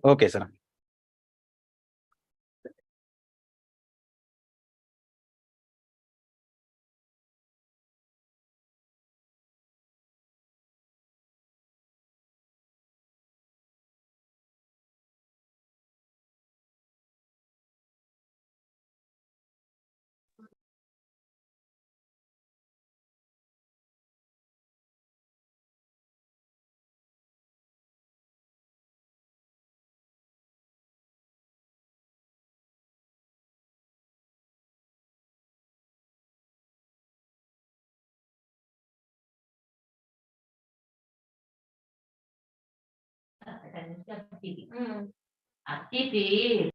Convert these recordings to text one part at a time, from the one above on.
Okay, sir. TV.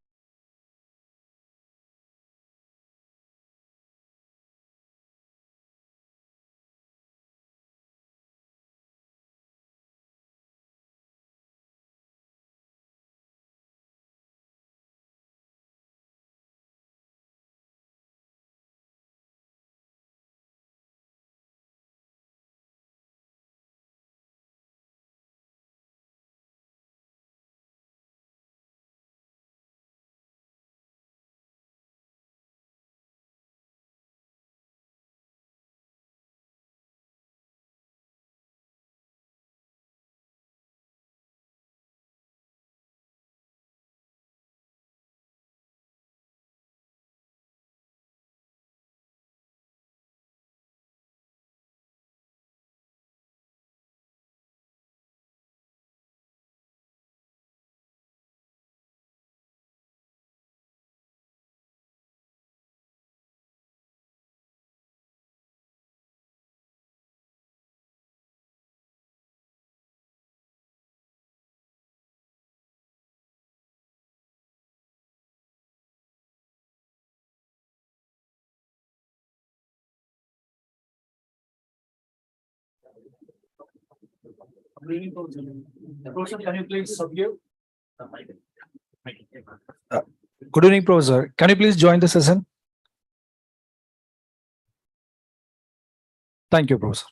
Can you please submute? Good evening, Professor. Can you please join the session? Thank you, Professor.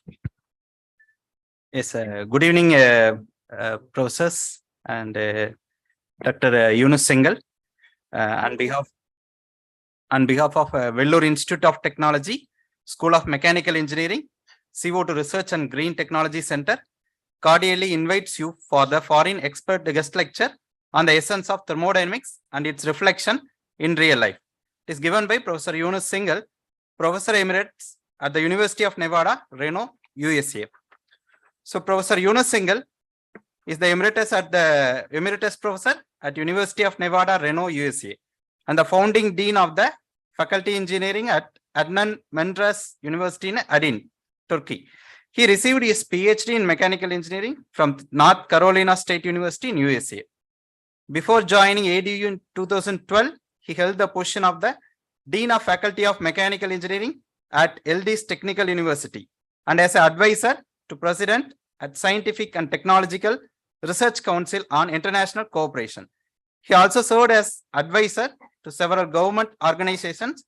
Yes, good evening, professors and Dr. Yunus Singhal. On behalf of Vellore Institute of Technology, School of Mechanical Engineering, CO2 Research and Green Technology Center, cordially invites you for the foreign expert guest lecture on the essence of thermodynamics and its reflection in real life. It is given by Professor Yunus Singhal, Professor Emeritus at the University of Nevada, Reno, USA. So Professor Yunus Singhal is the Emeritus Professor at University of Nevada, Reno, USA, and the founding Dean of the Faculty Engineering at Adnan Menderes University in Aden, Turkey. He received his PhD in Mechanical Engineering from North Carolina State University in USA. Before joining ADU in 2012, he held the position of the Dean of Faculty of Mechanical Engineering at LD's Technical University and as an advisor to President at Scientific and Technological Research Council on International Cooperation. He also served as advisor to several government organizations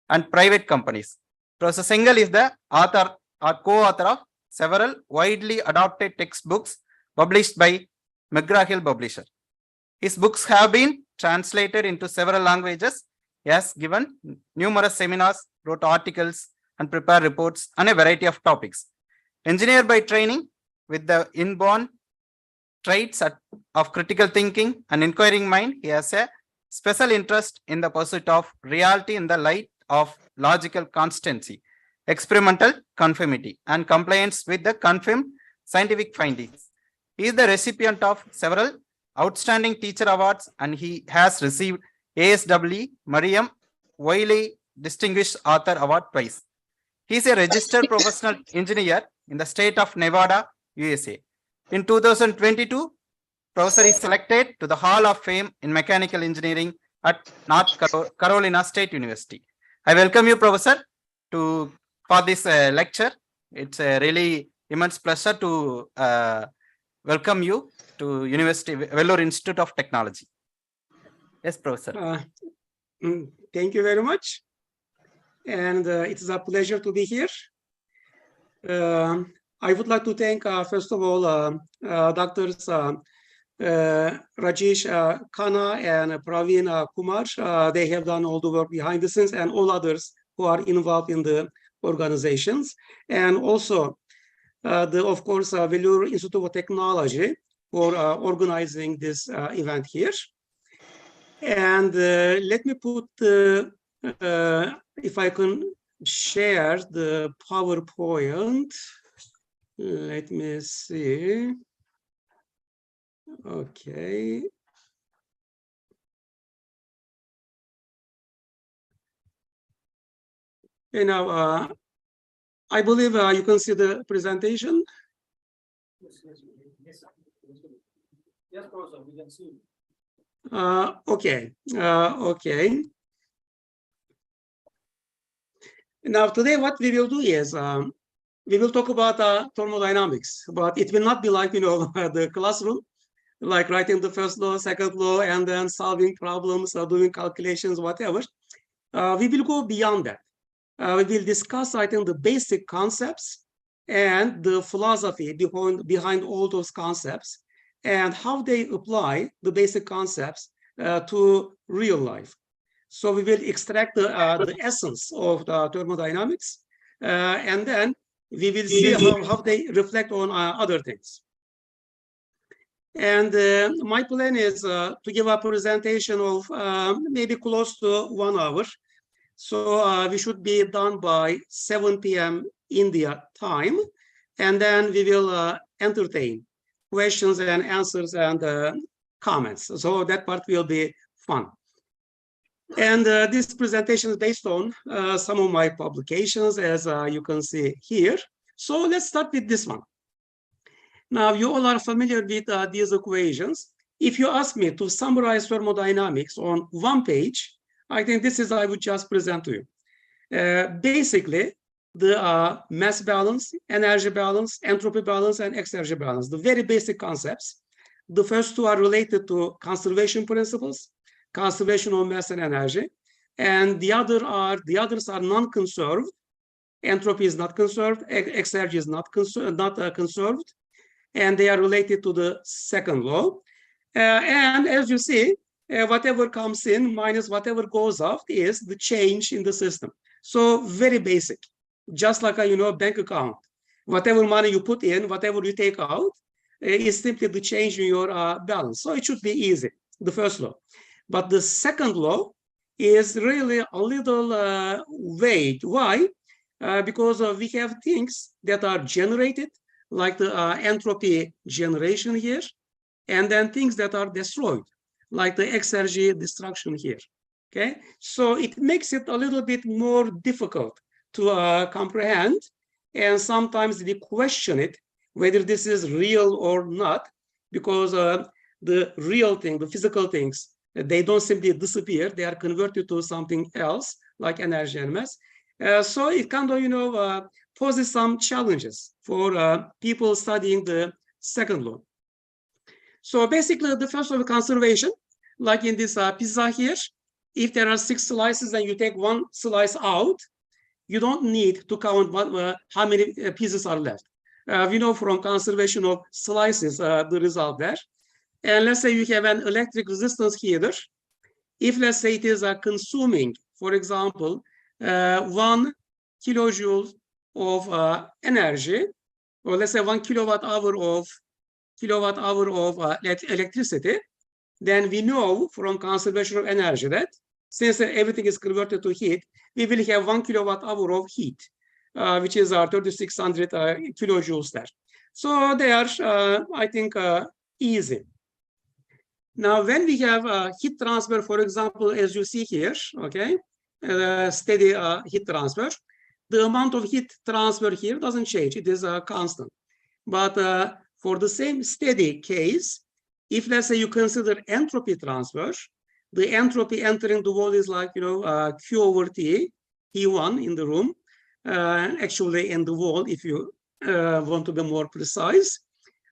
and private companies. Professor Singhal is the author or co-author of several widely adopted textbooks published by McGraw-Hill Publisher. His books have been translated into several languages. He has given numerous seminars, wrote articles, and prepared reports on a variety of topics. Engineer by training with the inborn traits of critical thinking and inquiring mind, he has a special interest in the pursuit of reality in the light of logical constancy, experimental conformity, and compliance with the confirmed scientific findings. He is the recipient of several outstanding teacher awards and he has received ASW Mariam Wiley Distinguished Author Award twice. He is a registered professional engineer in the state of Nevada, USA. In 2022, Professor is selected to the Hall of Fame in Mechanical Engineering at North Carolina State University. I welcome you, Professor, for this lecture. It's a really immense pleasure to welcome you to Vellore Institute of Technology. Yes, Professor. Thank you very much. And it is a pleasure to be here. I would like to thank, first of all, Drs. Rajesh Khanna and Praveen Kumar. They have done all the work behind the scenes, and all others who are involved in the organizations. And also, of course, Vellore Institute of Technology for organizing this event here. And let me put, if I can share the PowerPoint. Let me see. Okay. And now, I believe you can see the presentation. Yes, Professor, we can see. Okay. Okay. Now, today, what we will do is we will talk about thermodynamics, but it will not be like, the classroom, like writing the first law, second law, and then solving problems, doing calculations, whatever. We will go beyond that. We will discuss, I think, the basic concepts and the philosophy behind all those concepts and how they apply the basic concepts to real life. So we will extract the essence of the thermodynamics, and then we will see how they reflect on other things. And my plan is to give a presentation of maybe close to 1 hour. So we should be done by 7 p.m. India time. And then we will entertain questions and answers and comments. So that part will be fun. And this presentation is based on some of my publications, as you can see here. So let's start with this one. Now, you all are familiar with these equations. If you ask me to summarize thermodynamics on one page, I think this is I would just present to you. Basically, the mass balance, energy balance, entropy balance, and exergy balance, the very basic concepts. The first two are related to conservation principles, conservation of mass and energy, and the others are non-conserved. Entropy is not conserved, exergy is not conserved, and they are related to the second law. And as you see, whatever comes in minus whatever goes out is the change in the system. So very basic, just like a bank account. Whatever money you put in, whatever you take out, is simply the change in your balance. So it should be easy, the first law. But the second law is really a little vague. Why? Because we have things that are generated, like the entropy generation here, and then things that are destroyed, like the exergy destruction here. Okay, so it makes it a little bit more difficult to comprehend, and sometimes we question it whether this is real or not, because the real thing, the physical things, they don't simply disappear; they are converted to something else, like energy and mass. So it kind of poses some challenges for people studying the second law. So basically, the first law of conservation, like in this pizza here, if there are 6 slices and you take 1 slice out, you don't need to count how many pieces are left. We know from conservation of slices the result there. And let's say you have an electric resistance heater. If let's say it is consuming, for example, 1 kilojoule of energy, or let's say 1 kilowatt hour of electricity, then we know from conservation of energy that since everything is converted to heat, we will have 1 kilowatt hour of heat, which is 3,600 kilojoules there. So they are, I think, easy. Now, when we have heat transfer, for example, as you see here, okay, steady heat transfer, the amount of heat transfer here doesn't change. It is constant. But for the same steady case, if let's say you consider entropy transfer, the entropy entering the wall is like, Q over T, T1 in the room, actually in the wall, if you want to be more precise.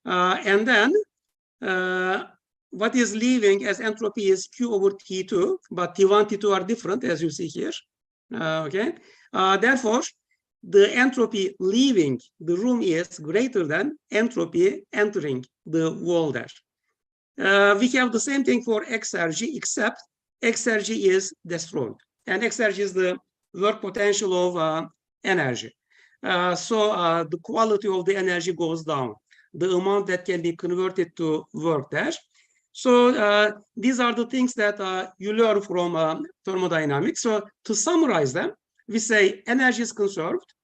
And then what is leaving as entropy is Q over T2, but T1, T2 are different, as you see here. Okay. Therefore, the entropy leaving the room is greater than entropy entering the wall there. We have the same thing for exergy, except exergy is destroyed. And exergy is the work potential of energy. So the quality of the energy goes down, the amount that can be converted to work there. So these are the things that you learn from thermodynamics. So to summarize them, we say energy is conserved,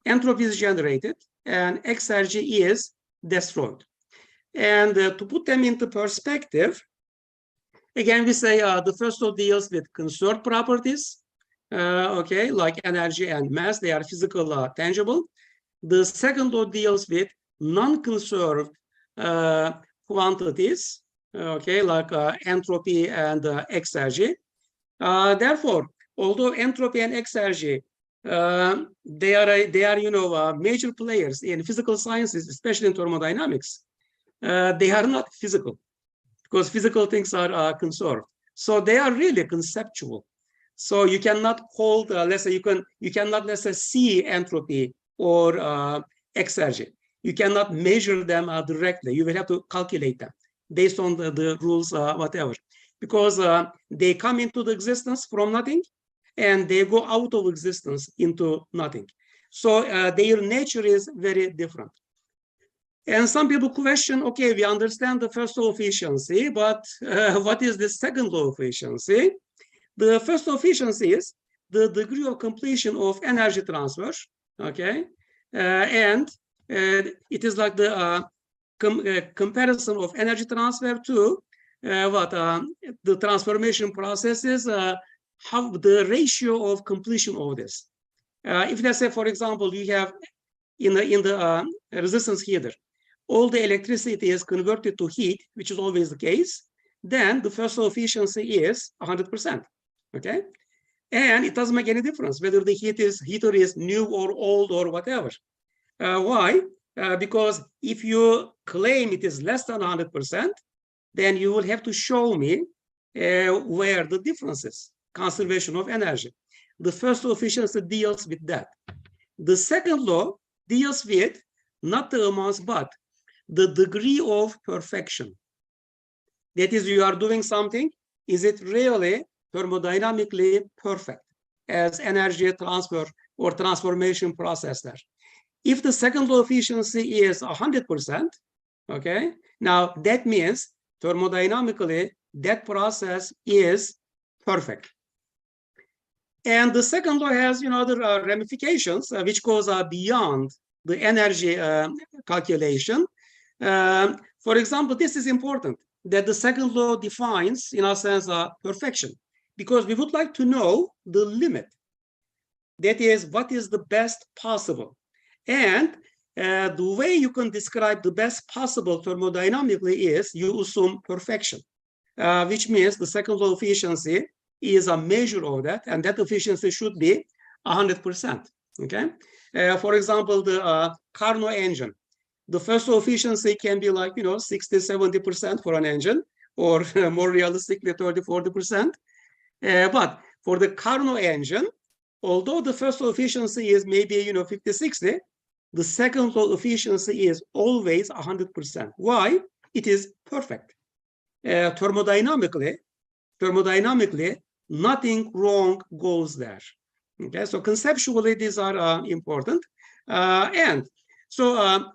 entropy is generated, and exergy is destroyed. And to put them into perspective, again, we say the first law deals with conserved properties, okay, like energy and mass. They are physical, tangible. The second law deals with non-conserved quantities, okay, like entropy and exergy. Therefore, although entropy and exergy they are major players in physical sciences, especially in thermodynamics, they are not physical, because physical things are conserved. So they are really conceptual. So you cannot hold, let's say, you cannot, let's say, see entropy or exergy. You cannot measure them directly. You will have to calculate them based on the rules, whatever, because they come into the existence from nothing, and they go out of existence into nothing. So their nature is very different. And some people question, okay, we understand the first law of efficiency, but what is the second law of efficiency? The first law of efficiency is the degree of completion of energy transfer, okay? And it is like the comparison of energy transfer to the transformation processes, how the ratio of completion of this. If let's say, for example, you have in the resistance heater, all the electricity is converted to heat, which is always the case, then the first law of efficiency is 100%. Okay, and it doesn't make any difference whether the heater is new or old or whatever. Why? Because if you claim it is less than 100%, then you will have to show me where the difference is. Conservation of energy. The first law of efficiency deals with that. The second law deals with not the amounts, but the degree of perfection. That is, you are doing something, is it really thermodynamically perfect as energy transfer or transformation process there? If the second law of efficiency is 100%, okay, now that means thermodynamically that process is perfect. And the second law has other ramifications which goes beyond the energy calculation. For example, this is important, that the second law defines, in a sense, perfection, because we would like to know the limit. That is, what is the best possible? And the way you can describe the best possible thermodynamically is you assume perfection, which means the second law of efficiency is a measure of that, and that efficiency should be 100%. Okay. For example, the Carnot engine, the first law of efficiency can be like 60, 70% for an engine, or more realistically 30, 40%. But for the Carnot engine, although the first law of efficiency is maybe 50, 60, the second law of efficiency is always 100%. Why? It is perfect. Thermodynamically, nothing wrong goes there. Okay, so conceptually these are important. And so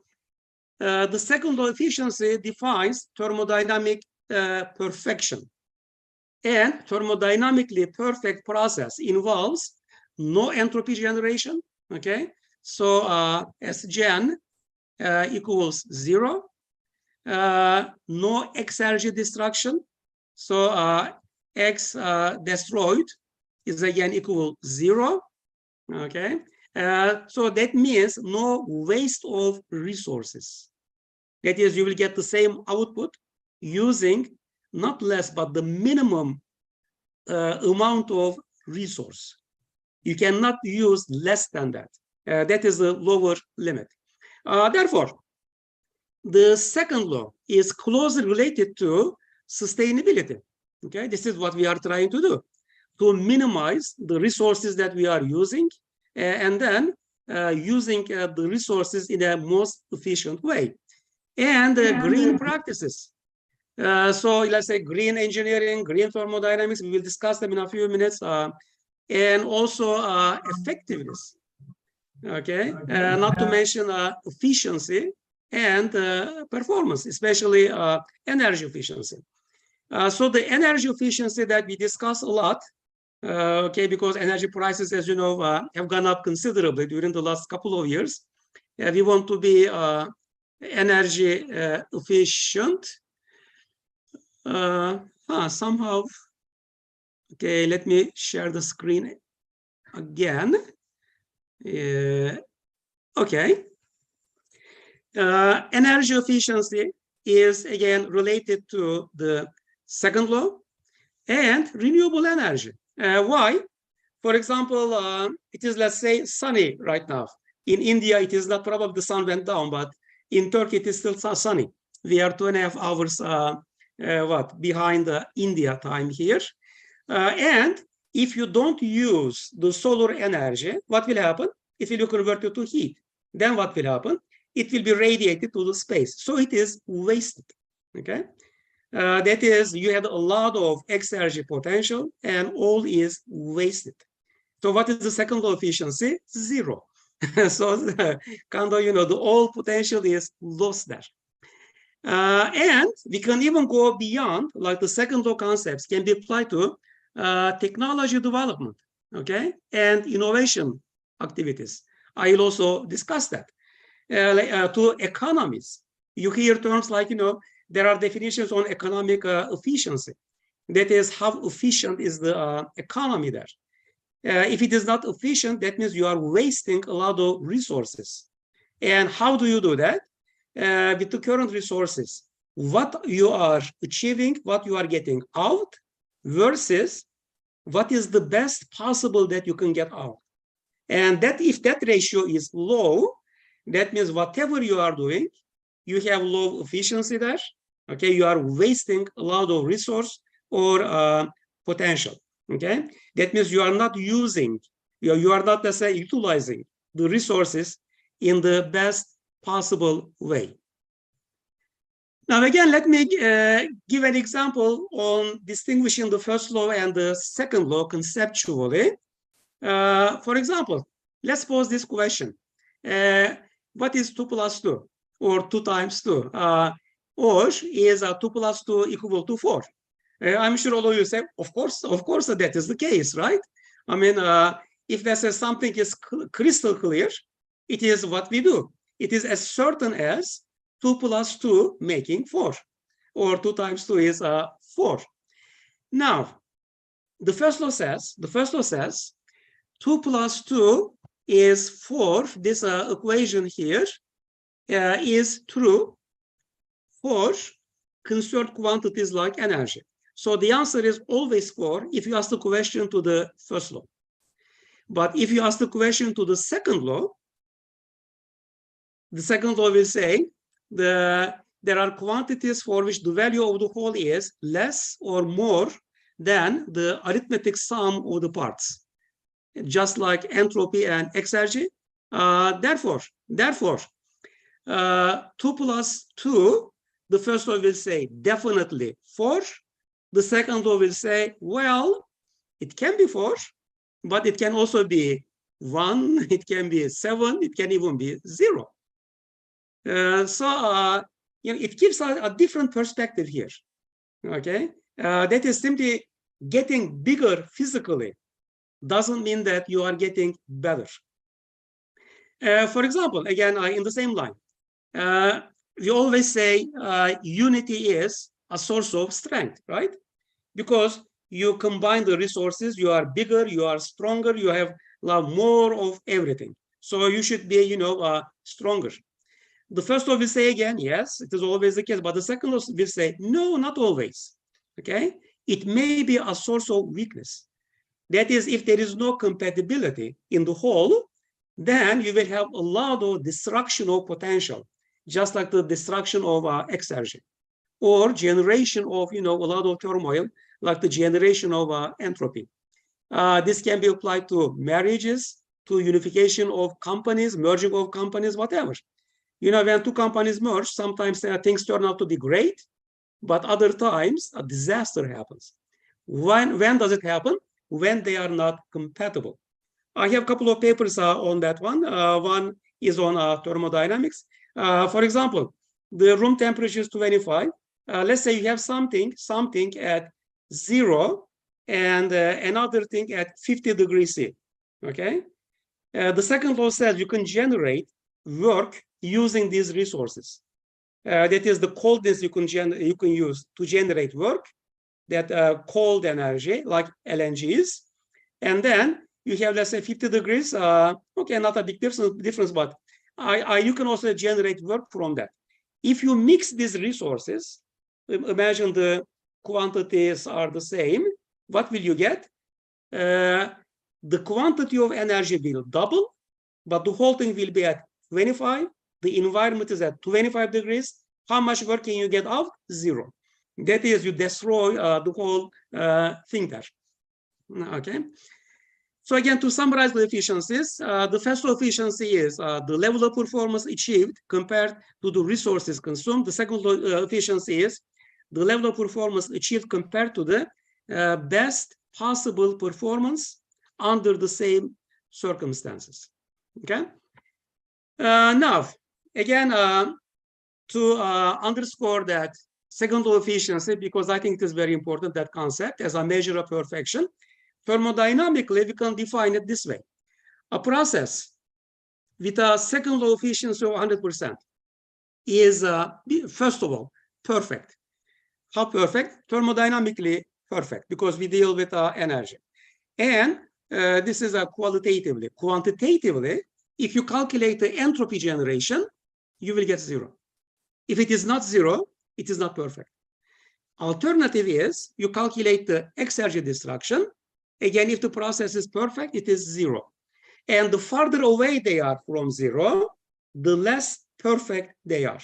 the second law of efficiency defines thermodynamic perfection. And thermodynamically perfect process involves no entropy generation. Okay, so Sgen equals 0. No exergy destruction. So X destroyed is again equal 0. Okay, so that means no waste of resources. That is, you will get the same output using not less but the minimum amount of resource. You cannot use less than that. That is the lower limit. Therefore, the second law is closely related to sustainability. Okay, this is what we are trying to do, to minimize the resources that we are using, and then using the resources in a most efficient way. And green practices. So let's say green engineering, green thermodynamics, we will discuss them in a few minutes, and also effectiveness. Okay, not to mention efficiency and performance, especially energy efficiency. So the energy efficiency that we discuss a lot, okay, because energy prices, as you know, have gone up considerably during the last couple of years. We want to be energy efficient. Somehow, okay, let me share the screen again. Okay. Energy efficiency is again related to the second law and renewable energy. Why? For example, it is, let's say, sunny right now. In India, it is not, probably the sun went down, but in Turkey, it is still sunny. We are 2.5 hours behind the India time here. And if you don't use the solar energy, what will happen? It will be converted to heat. Then what will happen? It will be radiated to the space. So it is wasted. Okay. That is, you have a lot of exergy potential and all is wasted. So what is the second law of efficiency? Zero. So kind of, you know, the all potential is lost there. And we can even go beyond, like the second law concepts can be applied to technology development, okay, and innovation activities. I will also discuss that. To economies, you hear terms like, you know, there are definitions on economic efficiency. That is, how efficient is the economy there. If it is not efficient, that means you are wasting a lot of resources. And how do you do that? With the current resources, what you are achieving, what you are getting out, versus what is the best possible that you can get out. And that, if that ratio is low, that means whatever you are doing, you have low efficiency there. Okay, you are wasting a lot of resource or potential. Okay, that means you are not using, you are not necessarily utilizing the resources in the best possible way. Now, again, let me give an example on distinguishing the first law and the second law conceptually. For example, let's pose this question. What is 2 plus 2 or 2 times 2? Or is 2 plus 2 equal to 4? I'm sure all of you say, of course that is the case, right? I mean, if they say something is crystal clear, it is what we do. It is as certain as 2 plus 2 making 4, or 2 times 2 is 4. Now, the first law says 2 plus 2 is 4. This equation here is true for conserved quantities like energy. So the answer is always 4 if you ask the question to the first law. But if you ask the question to the second law will say there are quantities for which the value of the whole is less or more than the arithmetic sum of the parts, just like entropy and exergy. Therefore, 2 plus 2, the first law will say definitely 4. The second law will say, well, it can be 4, but it can also be 1, it can be 7, it can even be 0. So you know, it gives a different perspective here. Okay, that is simply getting bigger physically doesn't mean that you are getting better. For example, again, in the same line, we always say unity is a source of strength, right? Because you combine the resources, you are bigger, you are stronger, you have more of everything. So you should be, you know, stronger. The first law will say again, yes, it is always the case, but the second law will say, no, not always. Okay, it may be a source of weakness. That is, if there is no compatibility in the whole, then you will have a lot of destruction of potential, just like the destruction of exergy. or generation of, a lot of turmoil, like the generation of entropy. This can be applied to marriages, to unification of companies, merging of companies, whatever. When two companies merge, sometimes things turn out to be great, but other times a disaster happens. When does it happen? When they are not compatible. I have a couple of papers on that one. One is on thermodynamics. For example, the room temperature is 25. Let's say you have something at 0 and another thing at 50 degrees C. Okay. The second law says you can generate work using these resources. That is the coldness you can use to generate work, that cold energy like LNGs, and then you have, let's say, 50 degrees. Okay, not a big difference, but you can also generate work from that. If you mix these resources, imagine the quantities are the same. What will you get? The quantity of energy will double, but the whole thing will be at 25. The environment is at 25 degrees. How much work can you get out? 0. That is, you destroy the whole thing there. Okay. So again, to summarize the efficiencies, the first law efficiency is the level of performance achieved compared to the resources consumed. The second law efficiency is the level of performance achieved compared to the best possible performance under the same circumstances. Okay. Now, again, to underscore that second law efficiency, because I think it is very important, that concept as a measure of perfection, thermodynamically, we can define it this way. A process with a second law efficiency of 100% is, first of all, perfect. How perfect? Thermodynamically perfect, because we deal with energy. And this is qualitatively. Quantitatively, if you calculate the entropy generation, you will get 0. If it is not 0, it is not perfect. Alternative is you calculate the exergy destruction. Again, if the process is perfect, it is 0. And the farther away they are from 0, the less perfect they are.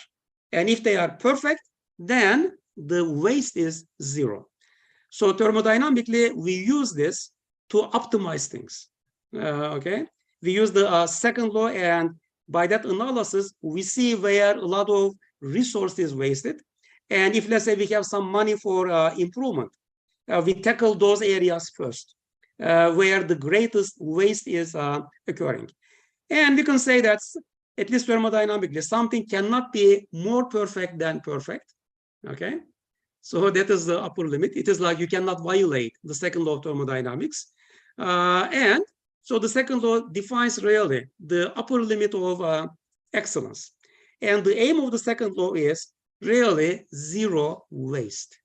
And if they are perfect, then the waste is 0. So thermodynamically, we use this to optimize things. Okay, we use the second law, and by that analysis, we see where a lot of resources wasted. And if, let's say, we have some money for improvement, we tackle those areas first, where the greatest waste is occurring. And we can say that, at least thermodynamically, something cannot be more perfect than perfect. Okay, so that is the upper limit. It is like you cannot violate the second law of thermodynamics. And so the second law defines really the upper limit of excellence. And the aim of the second law is really 0 waste.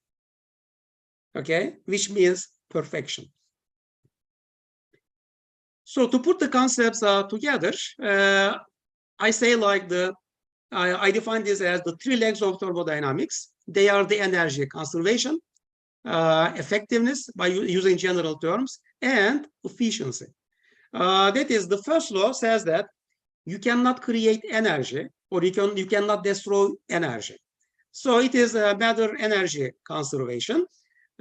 Okay, which means perfection. So to put the concepts together, I say like I define this as the 3 legs of thermodynamics. They are the energy conservation, effectiveness by using general terms, and efficiency. That is, the first law says that you cannot create energy, or you cannot destroy energy. So it is a better energy conservation.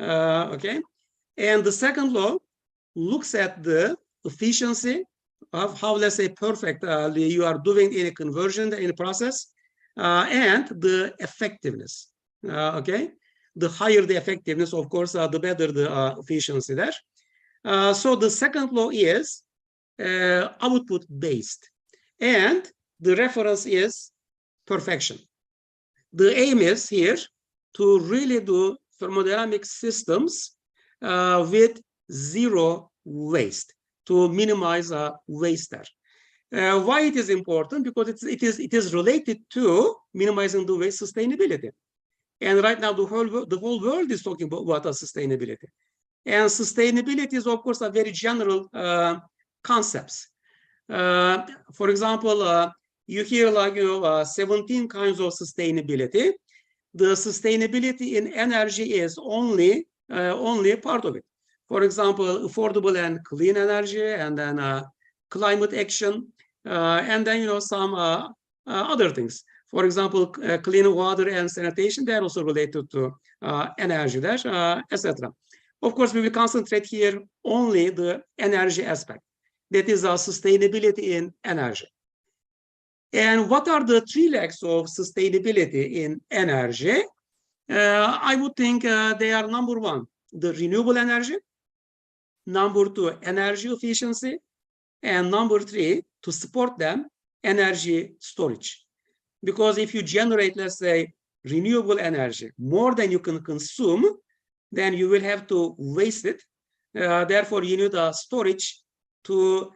Okay, and the second law looks at the efficiency of how, let's say, perfect you are doing in a conversion in a process, and the effectiveness. Okay, the higher the effectiveness, of course, the better the efficiency there. So the second law is output based, and the reference is perfection. The aim is here to really do thermodynamic systems with 0 waste, to minimize waste there. Why it is important? Because it is related to minimizing the waste sustainability. And right now, the whole world is talking about sustainability. And sustainability is, of course, a very general concepts. For example, you hear like 17 kinds of sustainability. The sustainability in energy is only a part of it. For example, affordable and clean energy, and then climate action, and then some other things. For example, clean water and sanitation, they're also related to energy there, etc. Of course, we will concentrate here only the energy aspect. That is sustainability in energy. And what are the three legs of sustainability in energy? I would think they are number one, the renewable energy, number two, energy efficiency, and number three, to support them, energy storage. Because if you generate, let's say, renewable energy more than you can consume, then you will have to waste it. Therefore, you need a storage to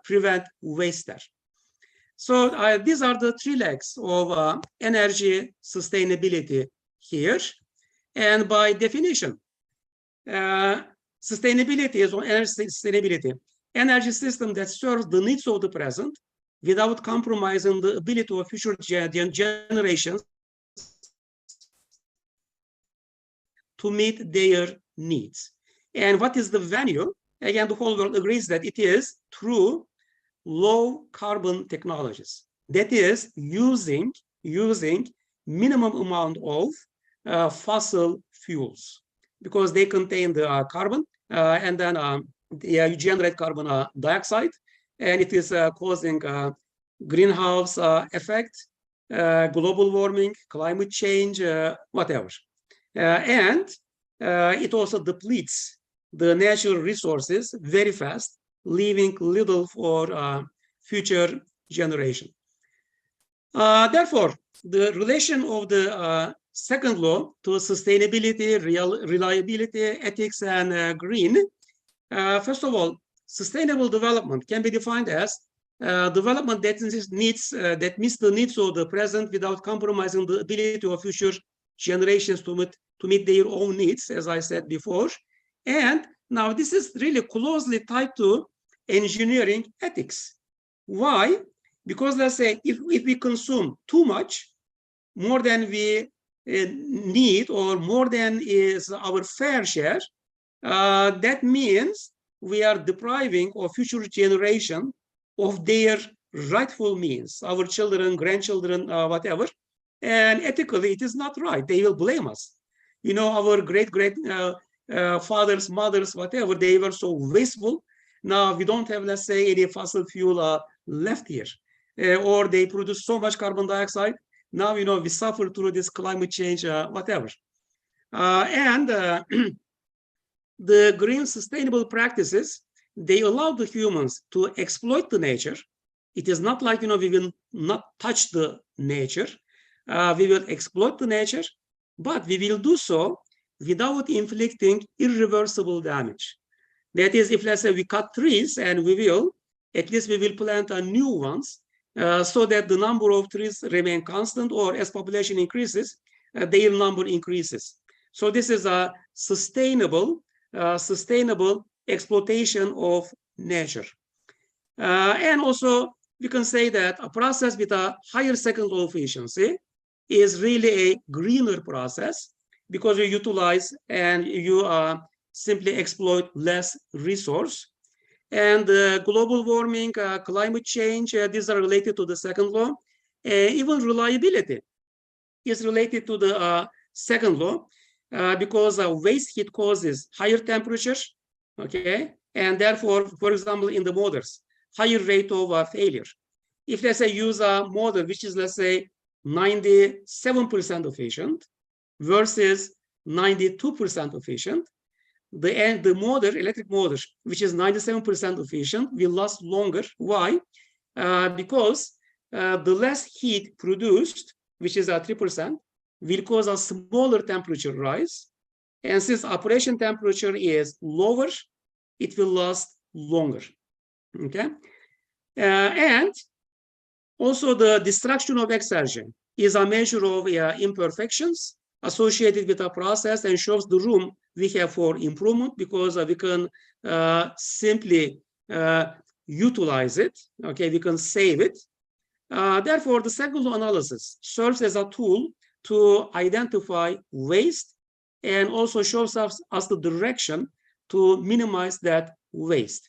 prevent waste there. So these are the three legs of energy sustainability here. And by definition, sustainability is energy sustainability. Energy system that serves the needs of the present without compromising the ability of future generations to meet their needs. And what is the value? Again, the whole world agrees that it is through low carbon technologies. That is using minimum amount of fossil fuels, because they contain the carbon and then you generate carbon dioxide, and it is causing greenhouse effect, global warming, climate change, whatever. And it also depletes the natural resources very fast, leaving little for future generation. Therefore, the relation of the second law to sustainability, reliability, ethics, and green. First of all, sustainable development can be defined as development that meets the needs of the present without compromising the ability of future generations to meet their own needs, as I said before. And now this is really closely tied to engineering ethics. Why? Because let's say if we consume too much, more than we need or more than is our fair share, that means we are depriving of future generation of their rightful means, our children, grandchildren, whatever. And ethically, it is not right. They will blame us. You know, our great fathers, mothers, whatever, they were so wasteful. Now we don't have, let's say, any fossil fuel left here. Or they produce so much carbon dioxide. Now, you know, we suffer through this climate change, whatever. The green sustainable practices, they allow the humans to exploit the nature. It is not like, you know, we will not touch the nature. We will exploit the nature, but we will do so without inflicting irreversible damage. That is, if let's say we cut trees and at least we will plant new ones so that the number of trees remain constant, or as population increases, their number increases. So this is a sustainable exploitation of nature. And also we can say that a process with a higher second law efficiency is really a greener process, because you utilize and you simply exploit less resource. And global warming, climate change, these are related to the second law. Even reliability is related to the second law, because waste heat causes higher temperatures, okay? And therefore, for example, in the motors, higher rate of failure. If let's say use a motor which is, let's say, 97% efficient versus 92% efficient, the motor, electric motor, which is 97% efficient, will last longer. Why? Because the less heat produced, which is 3%, will cause a smaller temperature rise. And since operation temperature is lower, it will last longer. Okay? And also the destruction of exergy is a measure of imperfections associated with a process and shows the room we have for improvement, because we can simply utilize it, okay, we can save it. Therefore, the second law analysis serves as a tool to identify waste and also shows us the direction to minimize that waste.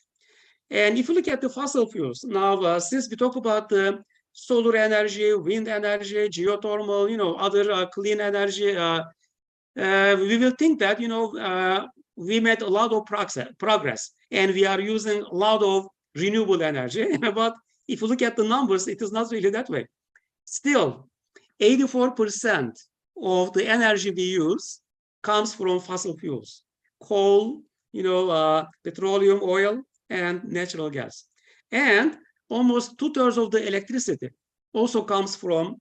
And if you look at the fossil fuels, now since we talk about the solar energy, wind energy, geothermal, other clean energy, we will think that, we made a lot of progress and we are using a lot of renewable energy. But if you look at the numbers, it is not really that way. Still, 84% of the energy we use comes from fossil fuels, coal, petroleum, oil, and natural gas. And almost 2/3 of the electricity also comes from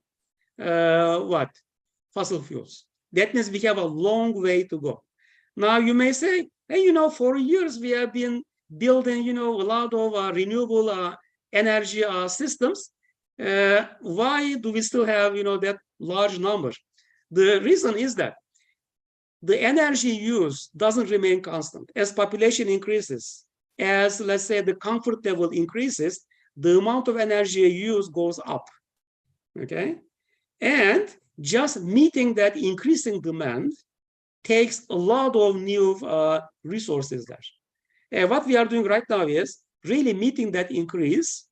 fossil fuels. That means we have a long way to go. Now you may say, hey, for years we have been building, a lot of renewable energy systems. Why do we still have, that large number? The reason is that the energy use doesn't remain constant. As population increases, as let's say the comfort level increases, the amount of energy used goes up. Okay, and just meeting that increasing demand takes a lot of new resources there. What we are doing right now is really meeting that increase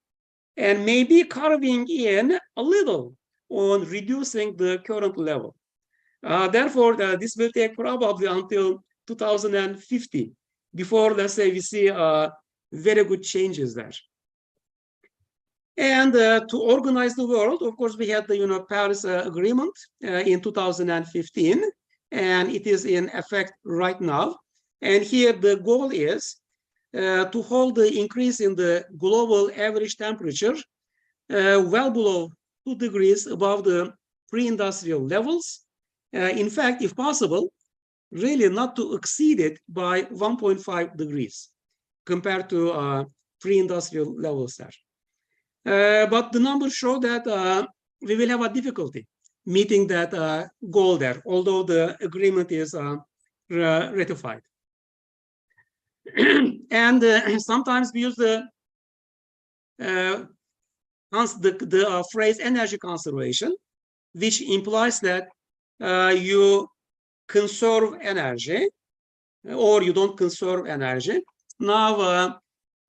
and maybe carving in a little on reducing the current level. Therefore, this will take probably until 2050 before, let's say, we see very good changes there. And to organize the world, of course, we had the Paris Agreement in 2015, and it is in effect right now. And here the goal is to hold the increase in the global average temperature well below 2 degrees above the pre-industrial levels. In fact, if possible, really not to exceed it by 1.5 degrees compared to pre-industrial levels there. But the numbers show that we will have a difficulty meeting that goal there, although the agreement is ratified. And sometimes we use the phrase energy conservation, which implies that you conserve energy or you don't conserve energy. Now,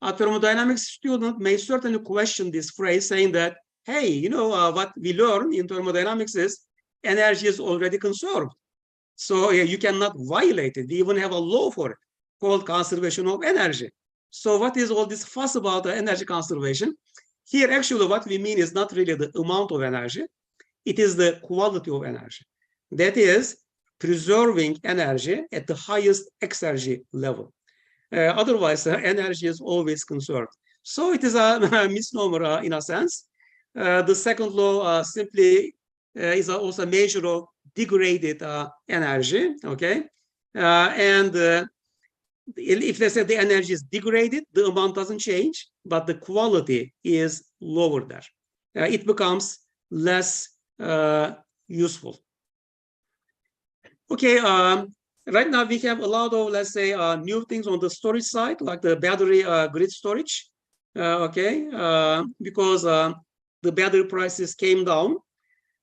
a thermodynamics student may certainly question this phrase, saying that, hey, what we learn in thermodynamics is energy is already conserved. So you cannot violate it. We even have a law for it called conservation of energy. So what is all this fuss about energy conservation? Here, actually, what we mean is not really the amount of energy. It is the quality of energy. That is, preserving energy at the highest exergy level. Otherwise, energy is always conserved. So it is a misnomer in a sense. The second law simply is also a measure of degraded energy, okay? And if they say the energy is degraded, the amount doesn't change, but the quality is lower there. It becomes less useful. Okay, right now we have a lot of, let's say, new things on the storage side, like the battery grid storage, okay, because the battery prices came down.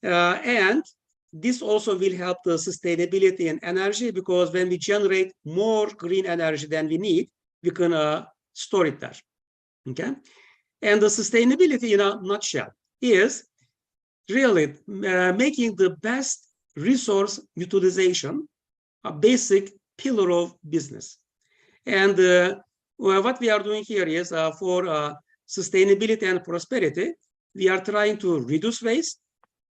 And this also will help the sustainability and energy, because when we generate more green energy than we need, we can store it there, okay? And the sustainability in a nutshell is really making the best resource utilization a basic pillar of business. And what we are doing here is for sustainability and prosperity, we are trying to reduce waste,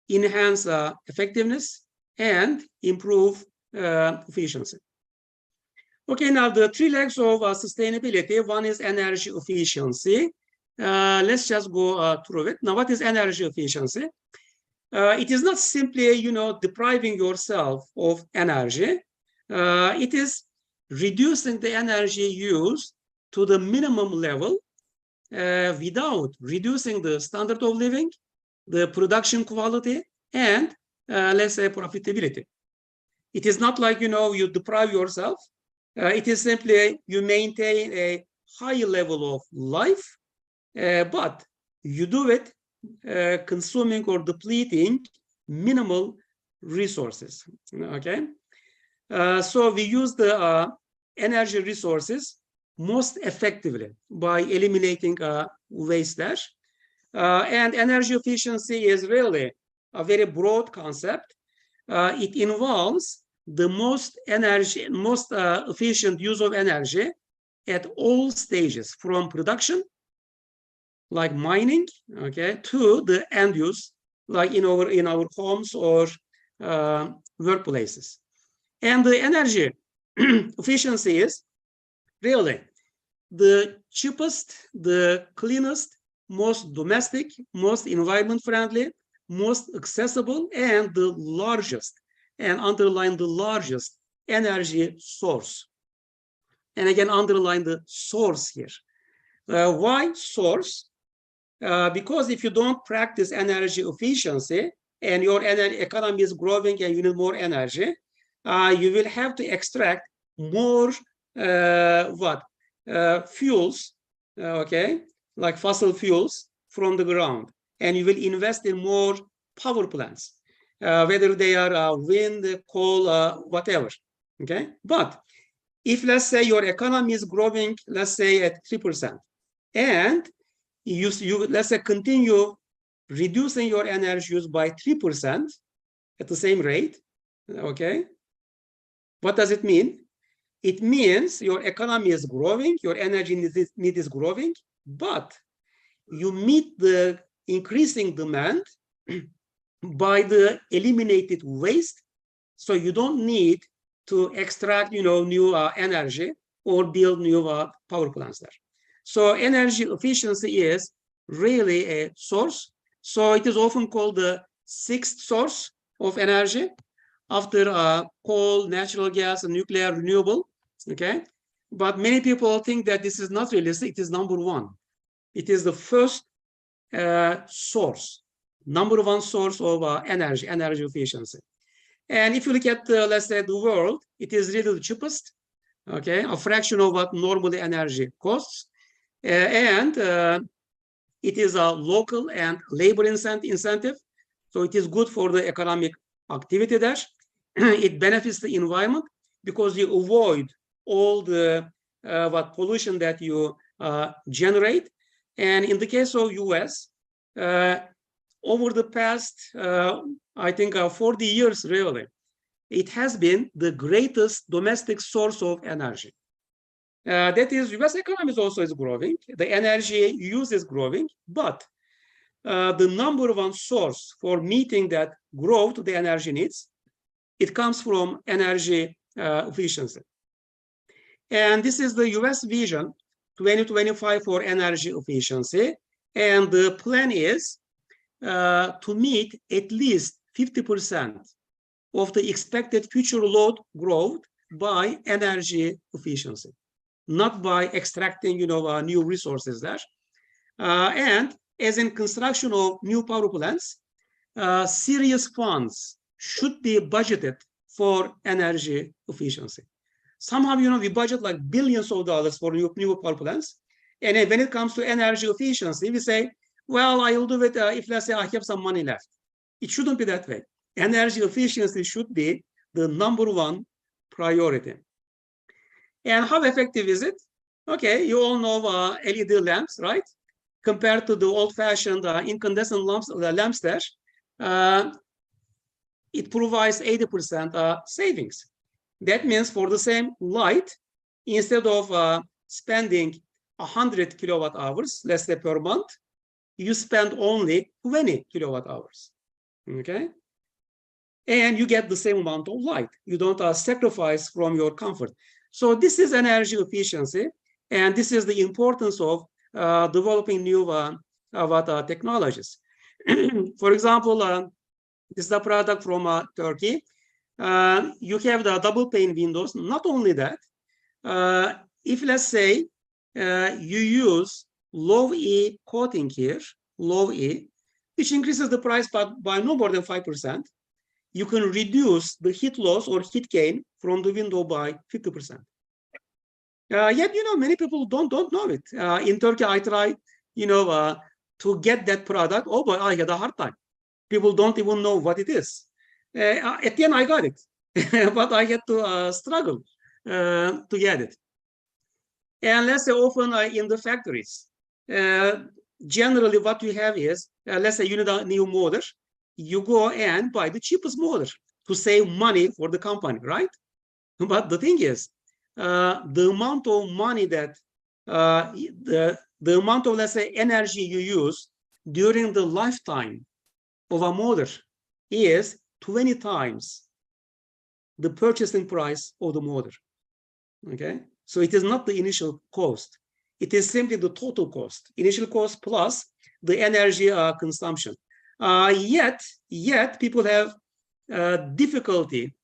enhance effectiveness, and improve efficiency. Okay, now the three legs of sustainability. One is energy efficiency. Let's just go through it. Now, what is energy efficiency? It is not simply, depriving yourself of energy. It is reducing the energy used to the minimum level without reducing the standard of living, the production quality, and let's say profitability. It is not like, you deprive yourself. It is simply you maintain a high level of life, but you do it consuming or depleting minimal resources, okay? So we use the energy resources most effectively by eliminating waste there. And energy efficiency is really a very broad concept. It involves the most efficient use of energy at all stages, from production, like mining, okay, to the end use, like in our homes or workplaces. And the energy efficiency is really the cheapest, the cleanest, most domestic, most environment friendly, most accessible, and the largest, and underline the largest energy source. And again, underline the source here. Why source? Because if you don't practice energy efficiency and your energy economy is growing and you need more energy, you will have to extract more fuels, okay, like fossil fuels from the ground, and you will invest in more power plants, whether they are wind, coal, whatever, okay? But if, let's say, your economy is growing, let's say at 3%, and you let's say continue reducing your energy use by 3% at the same rate, okay? What does it mean? It means your economy is growing, your energy need is growing, but you meet the increasing demand by the eliminated waste, so you don't need to extract, new energy or build new power plants there. So energy efficiency is really a source. So it is often called the sixth source of energy after coal, natural gas, and nuclear renewable, okay? But many people think that this is not realistic. It is number one. It is the first source, number one source of energy efficiency. And if you look at, let's say, the world, it is really the cheapest, okay? A fraction of what normally energy costs. And it is a local and labor incentive. So it is good for the economic activity there. It benefits the environment because you avoid all the pollution that you generate. And in the case of US, over the past, I think 40 years, really, it has been the greatest domestic source of energy. That is, US economy also is growing. The energy use is growing, but the number one source for meeting that growth, the energy needs, it comes from energy efficiency. And this is the US vision 2025 for energy efficiency. And the plan is to meet at least 50% of the expected future load growth by energy efficiency, not by extracting, new resources there. And as in construction of new power plants, serious funds should be budgeted for energy efficiency. Somehow, we budget like billions of dollars for new power plants. And when it comes to energy efficiency, we say, well, I will do it if, let's say, I have some money left. It shouldn't be that way. Energy efficiency should be the number one priority. And how effective is it? Okay, you all know LED lamps, right? Compared to the old-fashioned incandescent lamps there, it provides 80% savings. That means for the same light, instead of spending 100 kilowatt hours, let's say per month, you spend only 20 kilowatt hours, okay? And you get the same amount of light. You don't sacrifice from your comfort. So this is energy efficiency, and this is the importance of developing new technologies. For example, this is a product from Turkey. You have the double pane windows. Not only that, if, let's say, you use low E coating here, low E, which increases the price by no more than 5%, you can reduce the heat loss or heat gain from the window by 50%. Yet, many people don't know it. In Turkey, I tried, to get that product. Oh, but I had a hard time. People don't even know what it is. At the end, I got it, but I had to struggle to get it. And let's say often in the factories, generally what you have is, let's say you need a new motor, you go and buy the cheapest motor to save money for the company, right? But the thing is, the amount of money that, the amount of, let's say, energy you use during the lifetime of a motor is 20 times the purchasing price of the motor, okay? So it is not the initial cost. It is simply the total cost, initial cost plus the energy consumption. Yet people have difficulty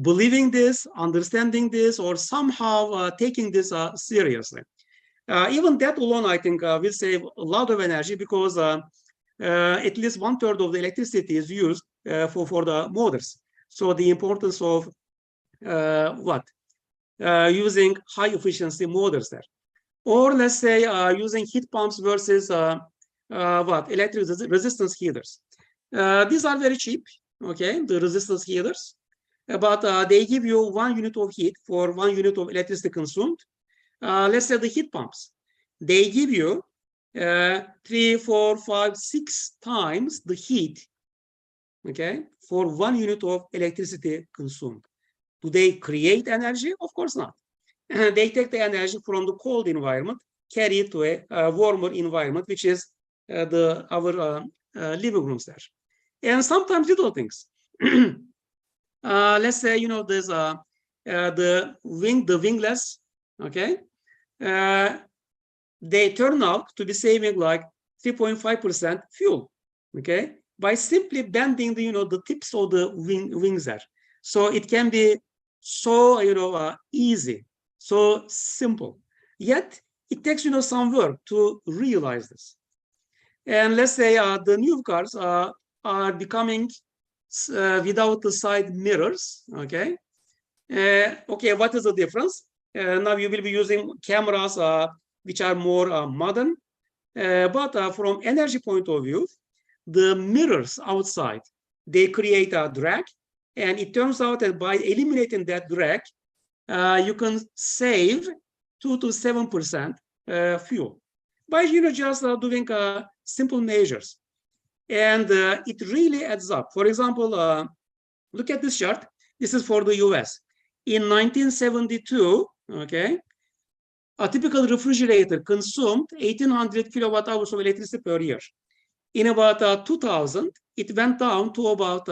believing this, understanding this, or somehow taking this seriously. Even that alone, I think, will save a lot of energy, because at least 1/3 of the electricity is used for the motors. So the importance of using high efficiency motors there. Or let's say using heat pumps versus electric resistance heaters. These are very cheap, okay, the resistance heaters, but they give you 1 unit of heat for 1 unit of electricity consumed. Let's say the heat pumps, they give you 3, 4, 5, 6 times the heat, okay, for 1 unit of electricity consumed. Do they create energy? Of course not. They take the energy from the cold environment, carry it to a warmer environment, which is our living rooms there. And sometimes little things. Let's say, you know, there's the wingless, okay? They turn out to be saving like 3.5% fuel, okay? By simply bending the, you know, the tips of the wings there. So it can be so, you know, easy, so simple. Yet it takes, you know, some work to realize this. And let's say the new cars are becoming without the side mirrors, okay? Okay, what is the difference? Now you will be using cameras which are more modern, but from energy point of view, the mirrors outside, they create a drag, and it turns out that by eliminating that drag, you can save 2 to 7% fuel by, you know, just doing simple measures. And it really adds up. For example, look at this chart. This is for the US. In 1972, okay, a typical refrigerator consumed 1,800 kilowatt hours of electricity per year. In about 2000, it went down to about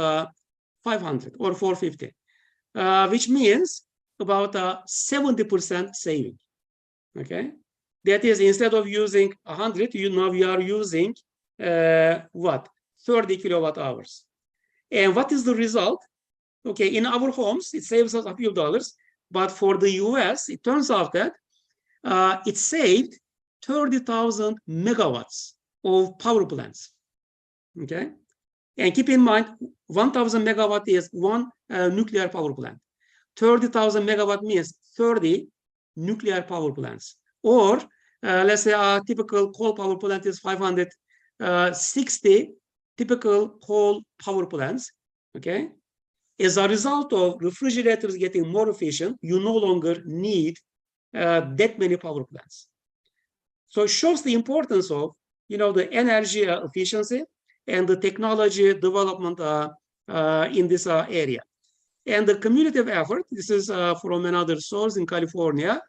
500 or 450, which means about 70% saving, okay? That is, instead of using 100, we are using 30 kilowatt hours. And what is the result? Okay, in our homes, it saves us a few dollars, but for the US, it turns out that it saved 30,000 megawatts of power plants, okay? And keep in mind, 1,000 megawatt is one nuclear power plant. 30,000 megawatt means 30 nuclear power plants. Or let's say a typical coal power plant is 560 typical coal power plants, okay? As a result of refrigerators getting more efficient, you no longer need that many power plants. So it shows the importance of, you know, the energy efficiency and the technology development in this area. And the cumulative effort, this is from another source in California.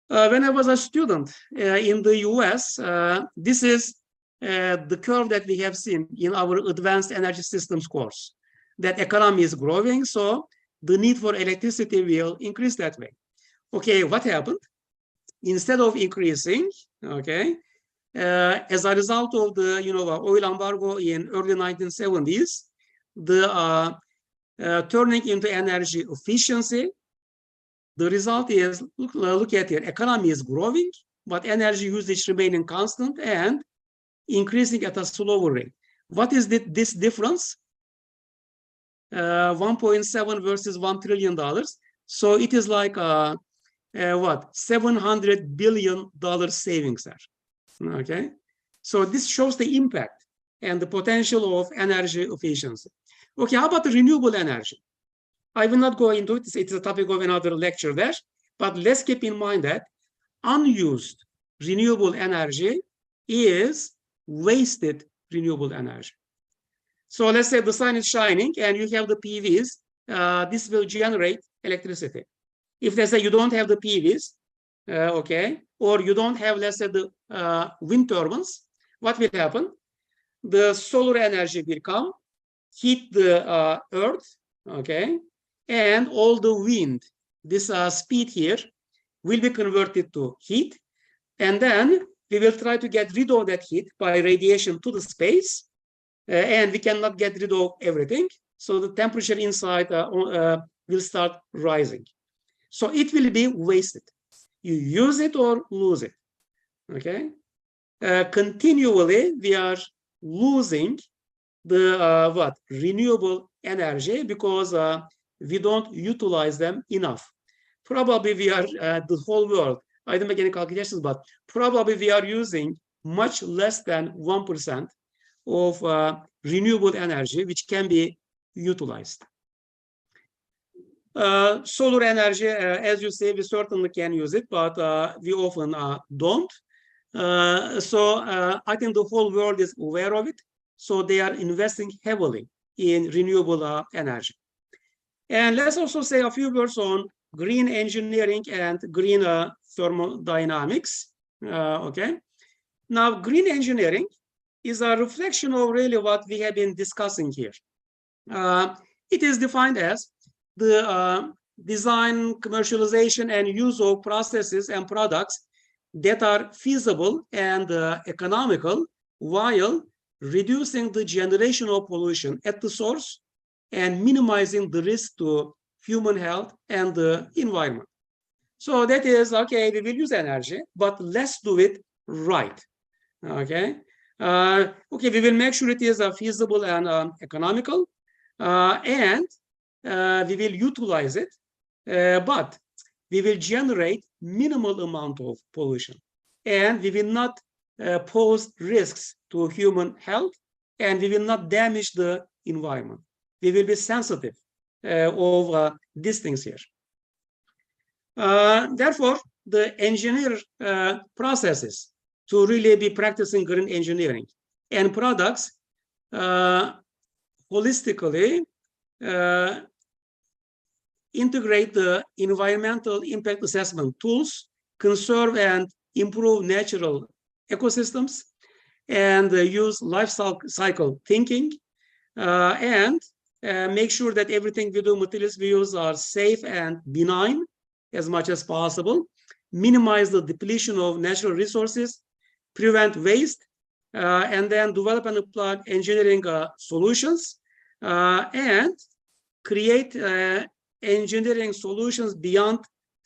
When I was a student in the US, this is the curve that we have seen in our advanced energy systems course, that economy is growing, so the need for electricity will increase that way. Okay, what happened? Instead of increasing, okay, as a result of the, you know, oil embargo in early 1970s, the turning into energy efficiency, the result is, look at here, economy is growing, but energy usage remaining constant and increasing at a slower rate. What is this difference? 1.7 versus $1 trillion. So it is like what, $700 billion savings there, okay? So this shows the impact and the potential of energy efficiency. Okay, how about the renewable energy? I will not go into it, it's a topic of another lecture there, but let's keep in mind that unused renewable energy is wasted renewable energy. So let's say the sun is shining and you have the PVs, this will generate electricity. If let's say you don't have the PVs, okay, or you don't have, let's say, the wind turbines, what will happen? The solar energy will come, heat the earth, okay, and all the wind, this speed here, will be converted to heat, and then we will try to get rid of that heat by radiation to the space, and we cannot get rid of everything, so the temperature inside will start rising. So it will be wasted. You use it or lose it, okay? Continually, we are losing the renewable energy because we don't utilize them enough. Probably we are, the whole world, I don't make any calculations, but probably we are using much less than 1% of renewable energy, which can be utilized. Solar energy, as you say, we certainly can use it, but we often don't. So I think the whole world is aware of it. So they are investing heavily in renewable energy. And let's also say a few words on green engineering and green thermodynamics. Okay. Now, green engineering is a reflection of really what we have been discussing here. It is defined as the design, commercialization, and use of processes and products that are feasible and economical while reducing the generation of pollution at the source and minimizing the risk to human health and the environment. So that is, okay, we will use energy, but let's do it right, okay? Okay, we will make sure it is feasible and economical, and we will utilize it, but we will generate minimal amount of pollution, and we will not pose risks to human health, and we will not damage the environment. We will be sensitive of these things here. Therefore, the engineer processes to really be practicing green engineering and products holistically integrate the environmental impact assessment tools, conserve and improve natural ecosystems, and use life cycle thinking, and make sure that everything we do, materials we use are safe and benign as much as possible, minimize the depletion of natural resources, prevent waste, and then develop and apply engineering solutions, and create engineering solutions beyond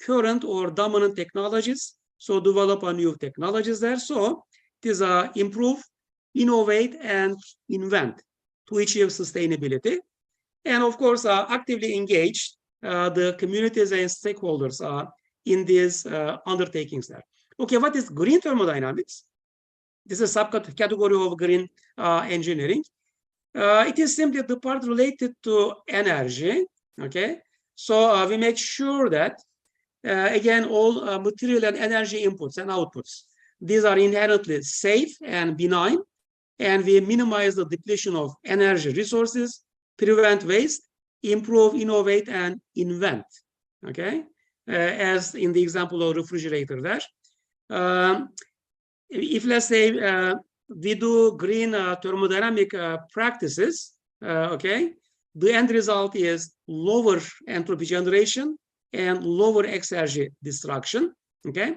current or dominant technologies. So develop new technologies there. So it is improve, innovate, and invent to achieve sustainability. And of course, actively engage the communities and stakeholders in these undertakings there. Okay, what is green thermodynamics? This is a subcategory of green engineering. It is simply the part related to energy, okay? So we make sure that, again, all material and energy inputs and outputs, these are inherently safe and benign, and we minimize the depletion of energy resources, prevent waste, improve, innovate, and invent, okay? As in the example of refrigerator there. If let's say we do green thermodynamic practices, okay, the end result is lower entropy generation and lower exergy destruction, okay?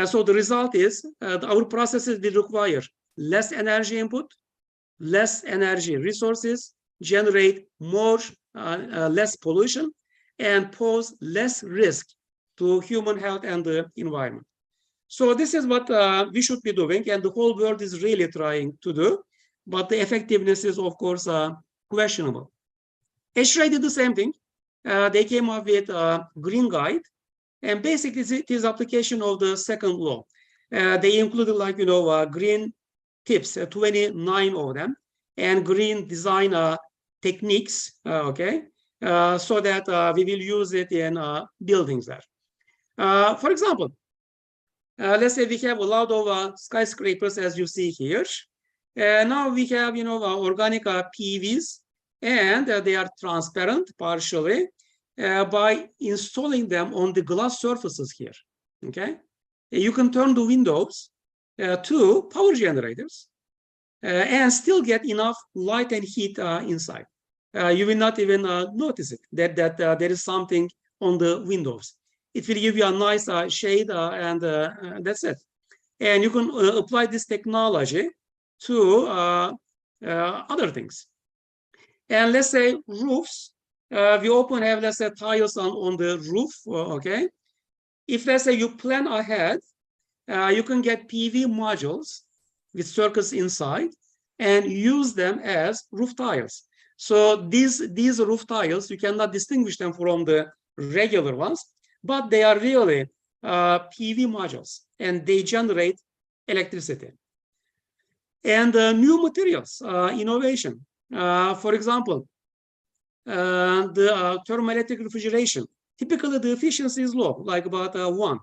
So the result is our processes will require less energy input, less energy resources, generate more, less pollution, and pose less risk to human health and the environment. So this is what we should be doing, and the whole world is really trying to do, but the effectiveness is, of course, questionable. HRI did the same thing. They came up with a green guide, and basically it is application of the second law. They included, like, green tips, 29 of them, and green design techniques, okay, so that we will use it in buildings there. For example, Let's say we have a lot of skyscrapers, as you see here. Now we have, organic PVs, and they are transparent partially by installing them on the glass surfaces here. Okay, you can turn the windows to power generators and still get enough light and heat inside. You will not even notice it that there is something on the windows. It will give you a nice shade, and that's it. And you can apply this technology to other things. And let's say roofs. We often have, let's say, tiles on the roof. Okay. If, let's say, you plan ahead, you can get PV modules with circuits inside and use them as roof tiles. So these roof tiles, you cannot distinguish them from the regular ones, but they are really PV modules, and they generate electricity. And new materials, innovation. For example, the thermoelectric refrigeration. Typically, the efficiency is low, like about 1.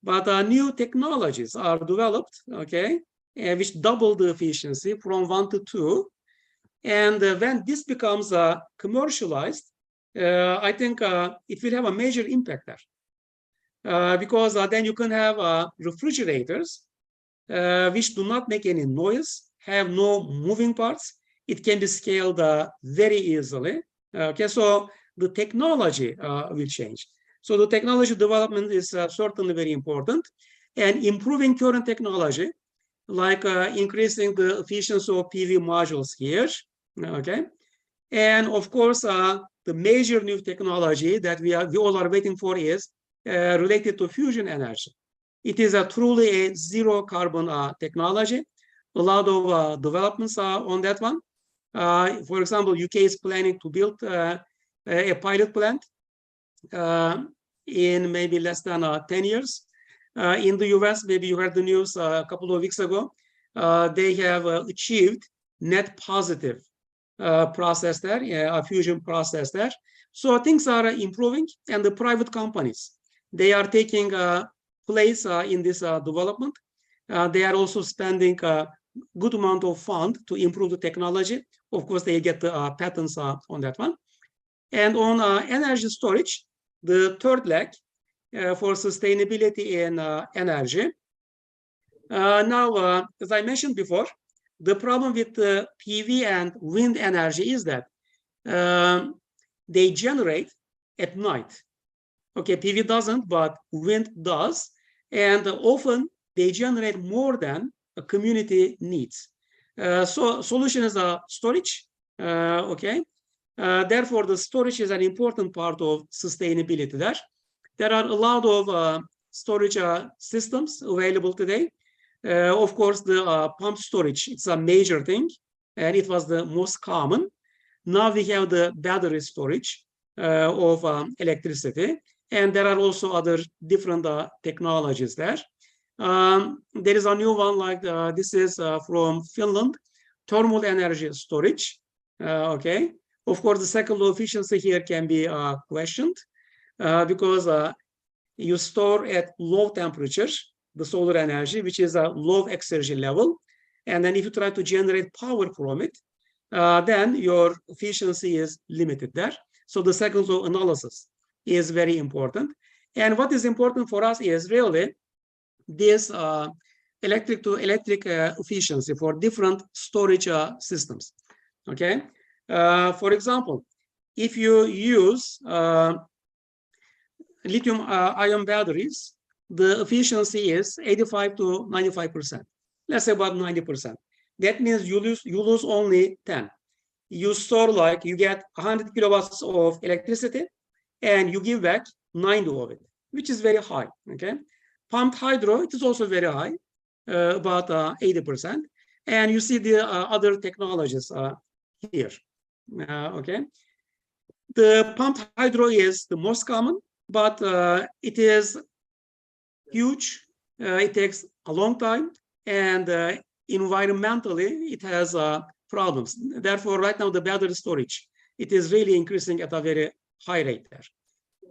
But new technologies are developed, okay, which double the efficiency from 1 to 2. And when this becomes commercialized, I think it will have a major impact there. Because then you can have refrigerators which do not make any noise, have no moving parts. It can be scaled very easily. Okay, so the technology will change. So the technology development is certainly very important, and improving current technology, like increasing the efficiency of PV modules here. Okay, and of course, the major new technology that we all are waiting for is related to fusion energy. It is truly a zero carbon technology. A lot of developments on that one. For example, UK is planning to build a pilot plant in maybe less than 10 years. In the US, maybe you heard the news a couple of weeks ago, they have achieved net positive process there, a fusion process there. So things are improving, and the private companies, they are taking place in this development. They are also spending a good amount of fund to improve the technology. Of course, they get the patents on that one. And on energy storage, the third leg for sustainability in energy. Now, as I mentioned before, the problem with PV and wind energy is that they generate at night. Okay, PV doesn't, but wind does. And often they generate more than a community needs. So solution is storage, okay? Therefore, the storage is an important part of sustainability there. There are a lot of storage systems available today. Of course, the pump storage, it's a major thing, and it was the most common. Now we have the battery storage of electricity, and there are also other different technologies there. There is a new one, like this is from Finland, thermal energy storage, okay? Of course, the cycle efficiency here can be questioned because you store at low temperatures the solar energy, which is a low exergy level. And then if you try to generate power from it, then your efficiency is limited there. So the cycle law analysis is very important. And what is important for us is really this electric to electric efficiency for different storage systems, okay? For example, if you use lithium-ion batteries, the efficiency is 85 to 95%. Let's say about 90%. That means you lose only 10. You store, like, you get 100 kilowatts of electricity, and you give back 90 of it, which is very high. Okay, pumped hydro, it is also very high, about 80%. And you see the other technologies here. Okay, the pumped hydro is the most common, but it is huge. It takes a long time, and environmentally it has problems. Therefore, right now the battery storage, it is really increasing at a very high rate there.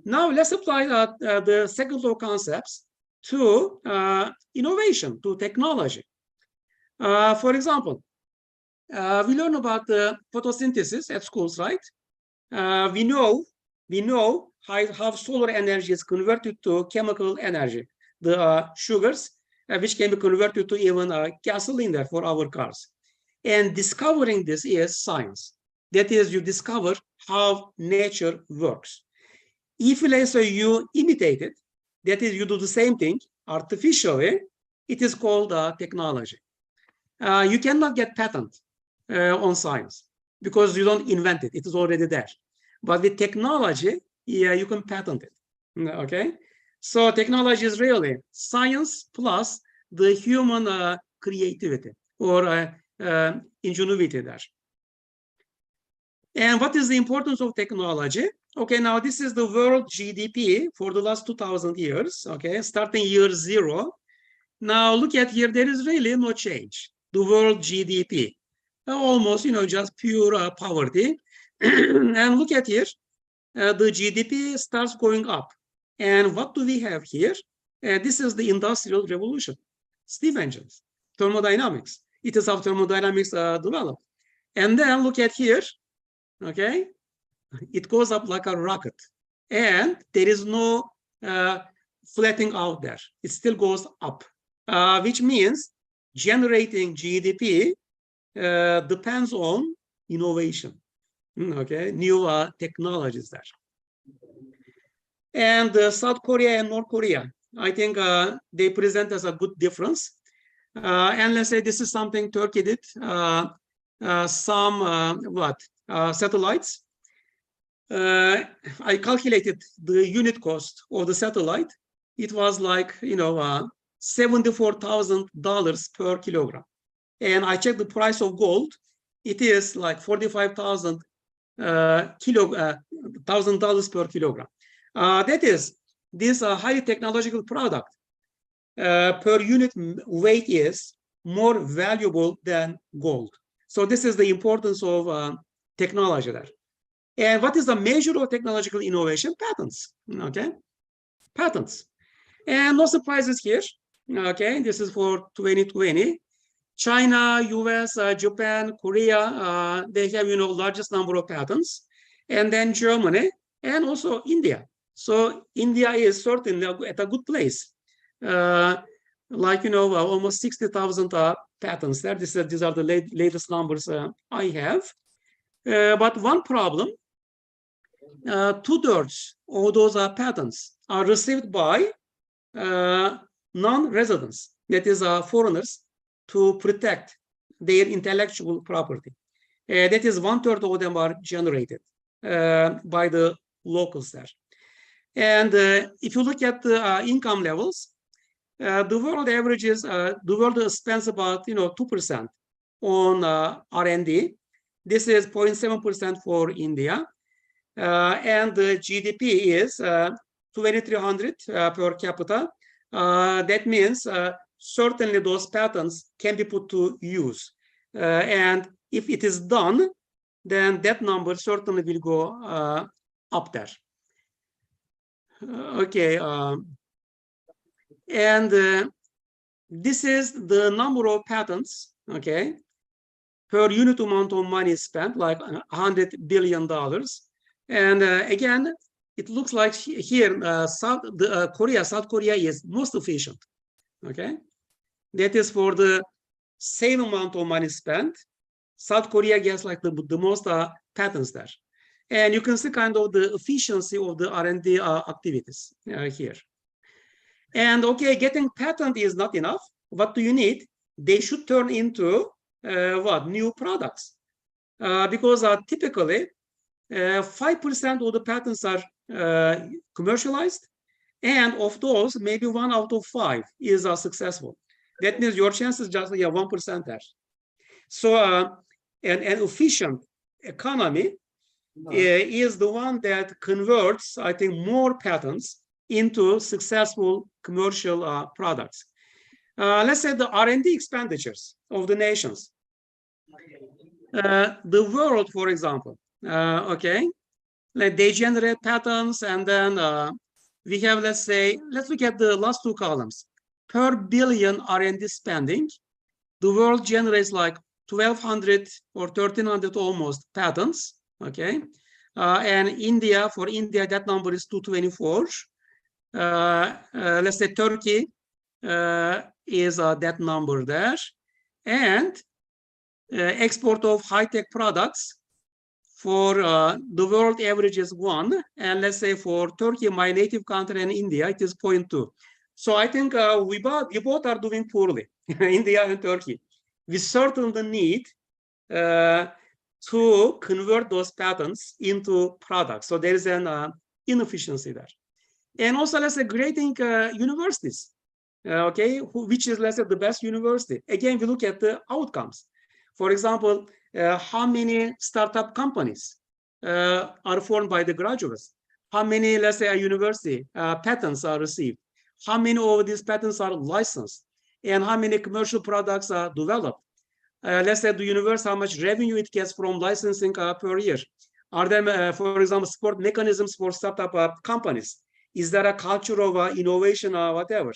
Now let's apply the second law concepts to innovation, to technology. For example, we learn about photosynthesis at schools, right? We know how solar energy is converted to chemical energy, the sugars, which can be converted to even gasoline there for our cars. And discovering this is science. That is, you discover how nature works. If, let's say, you imitate it, that is, you do the same thing artificially, it is called technology. You cannot get patent on science because you don't invent it. It is already there. But with technology, yeah, you can patent it. Okay? So technology is really science plus the human creativity or ingenuity there. And what is the importance of technology? Okay, now this is the world GDP for the last 2,000 years, okay, starting year 0. Now look at here, there is really no change. The world GDP, almost, just pure poverty. And look at here, the GDP starts going up. And what do we have here? This is the Industrial Revolution, steam engines, thermodynamics. It is how thermodynamics developed. And then look at here, okay? It goes up like a rocket. And there is no flattening out there. It still goes up, which means generating GDP depends on innovation, okay? New technologies there. And South Korea and North Korea, I think they present as a good difference. And let's say this is something Turkey did, satellites. I calculated the unit cost of the satellite. It was like, $74,000 per kilogram. And I checked the price of gold. It is like $45,000 per kilogram. That is, this highly technological product per unit weight is more valuable than gold. So this is the importance of technology there. And what is the measure of technological innovation? Patents, okay? Patents. And no surprises here, okay? This is for 2020. China, US, Japan, Korea, they have, largest number of patents. And then Germany and also India. So India is certainly at a good place. Almost 60,000 patents there. These are the latest numbers I have. But one problem, 2/3 of those patents are received by non-residents, that is foreigners, to protect their intellectual property. That is 1/3 of them are generated by the locals there. And if you look at the income levels, the world averages, the world spends about 2% on R&D. This is 0.7% for India. And the GDP is 2,300 per capita. That means certainly those patents can be put to use. And if it is done, then that number certainly will go up there. Okay. And this is the number of patents, okay, per unit amount of money spent, like $100 billion. And again, it looks like here, South Korea is most efficient, okay? That is for the same amount of money spent. South Korea gets like the most patents there. And you can see kind of the efficiency of the R&D activities here. And okay, getting patent is not enough. What do you need? They should turn into new products. Because typically 5% of the patents are commercialized, and of those, maybe 1 out of 5 is successful. That means your chance is just 1% there. So an efficient economy is the one that converts, I think, more patents into successful commercial products. Let's say the R&D expenditures of the nations. The world, for example, okay, like they generate patents, and then we have, let's say, let's look at the last two columns. Per billion R&D spending, the world generates like 1,200 or 1,300 almost patents, okay? And India, for India, that number is 224. Let's say Turkey is that number there. And export of high-tech products for the world average is 1. And let's say for Turkey, my native country, and India, it is 0.2. So I think we both are doing poorly, India and Turkey. We certainly need to convert those patents into products. So there is an inefficiency there. And also, let's say, grading universities, okay, which is, let's say, the best university. Again, we look at the outcomes. For example, how many startup companies are formed by the graduates? How many, let's say, a university patents are received? How many of these patents are licensed? And how many commercial products are developed? Let's say the university, how much revenue it gets from licensing per year. Are there, for example, support mechanisms for startup companies? Is there a culture of innovation or whatever?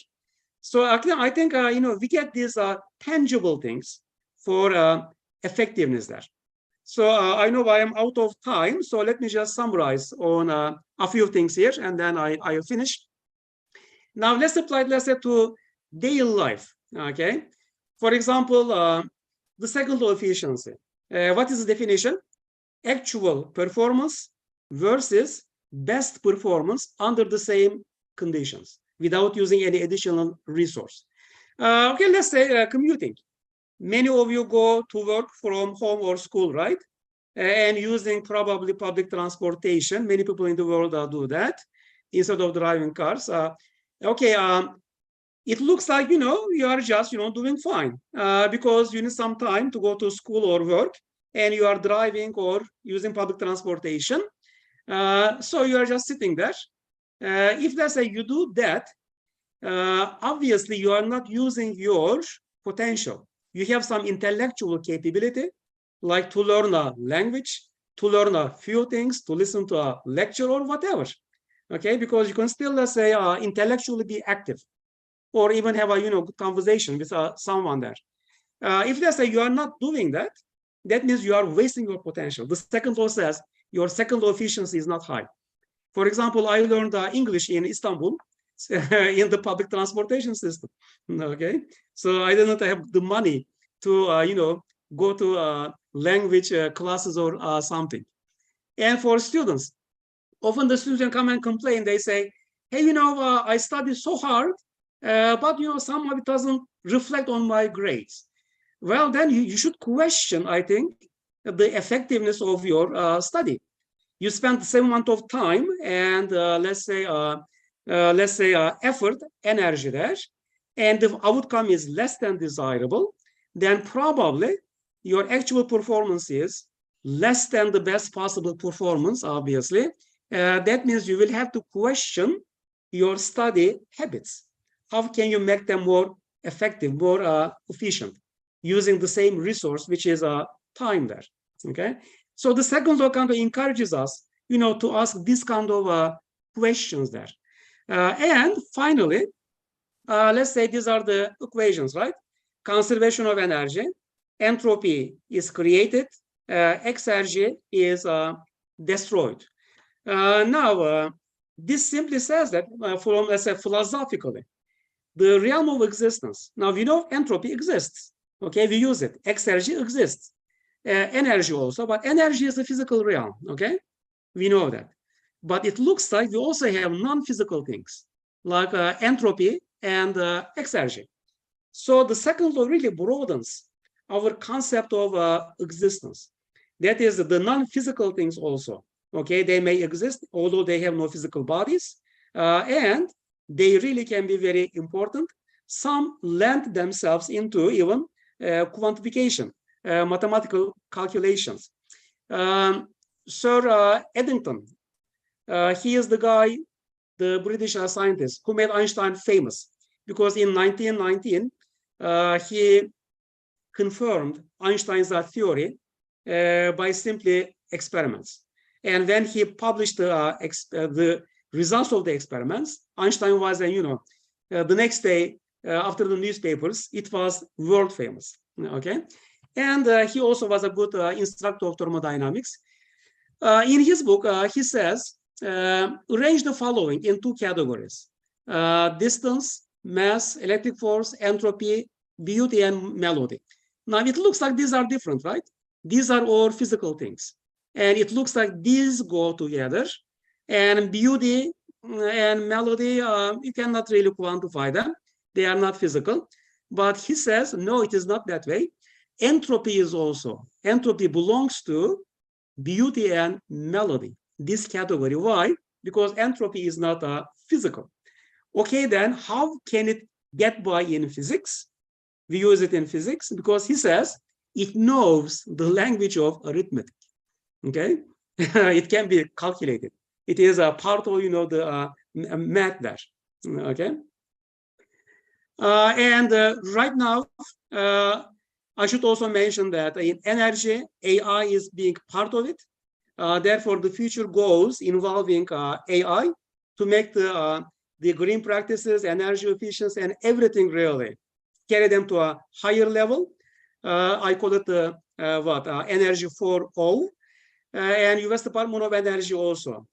So I think we get these tangible things for effectiveness there. So I know I am out of time, so let me just summarize on a few things here, and then I'll finish. Now let's apply, let's say, to daily life, okay? For example, the second law of efficiency. What is the definition? Actual performance versus best performance under the same conditions without using any additional resource. Okay, let's say commuting. Many of you go to work from home or school, right? And using probably public transportation. Many people in the world do that instead of driving cars. Okay, it looks like, you are just, doing fine because you need some time to go to school or work, and you are driving or using public transportation. So you are just sitting there. If, let's say, you do that, obviously you are not using your potential. You have some intellectual capability, like to learn a language, to learn a few things, to listen to a lecture or whatever. Okay, because you can still, let's say, intellectually be active, or even have a good conversation with someone there. If, let's say, you are not doing that, that means you are wasting your potential. The second law says your second law efficiency is not high. For example, I learned English in Istanbul in the public transportation system. Okay, so I didn't have the money to go to language classes or something. And for students, often the students come and complain. They say, hey, I studied so hard, but somehow it doesn't reflect on my grades. Well, then you should question, I think, the effectiveness of your study. You spend the same amount of time and let's say effort, energy there, and the outcome is less than desirable, then probably your actual performance is less than the best possible performance, obviously. That means you will have to question your study habits. How can you make them more effective, more efficient, using the same resource, which is time there, okay? So the second law kind of encourages us, to ask this kind of questions there. And finally, let's say these are the equations, right? Conservation of energy, entropy is created, exergy is destroyed. Now, this simply says that from, let's say, philosophically, the realm of existence. Now, we know entropy exists, okay? We use it. Exergy exists. Energy also, but energy is a physical realm, okay? We know that. But it looks like we also have non-physical things, like entropy and exergy. So the second law really broadens our concept of existence. That is, the non-physical things also, okay? They may exist, although they have no physical bodies, and they really can be very important. Some lend themselves into even quantification, mathematical calculations. Sir Eddington, he is the guy, the British scientist who made Einstein famous, because in 1919, he confirmed Einstein's theory by simply experiments. And when he published the results of the experiments. Einstein was, the next day after the newspapers, it was world famous. Okay, and he also was a good instructor of thermodynamics. In his book, he says, arrange the following in two categories: distance, mass, electric force, entropy, beauty, and melody. Now it looks like these are different, right? These are all physical things. And it looks like these go together. And beauty and melody, you cannot really quantify them. They are not physical. But he says, no, it is not that way. Entropy is also. Entropy belongs to beauty and melody, this category. Why? Because entropy is not physical. Okay, then how can it get by in physics? We use it in physics because he says it knows the language of arithmetic. Okay, it can be calculated. It is a part of the math there. Okay, and right now I should also mention that in energy, AI is being part of it. Therefore, the future goals involving AI to make the green practices, energy efficiency, and everything really carry them to a higher level. I call it the energy for all. And U.S. Department of Energy also,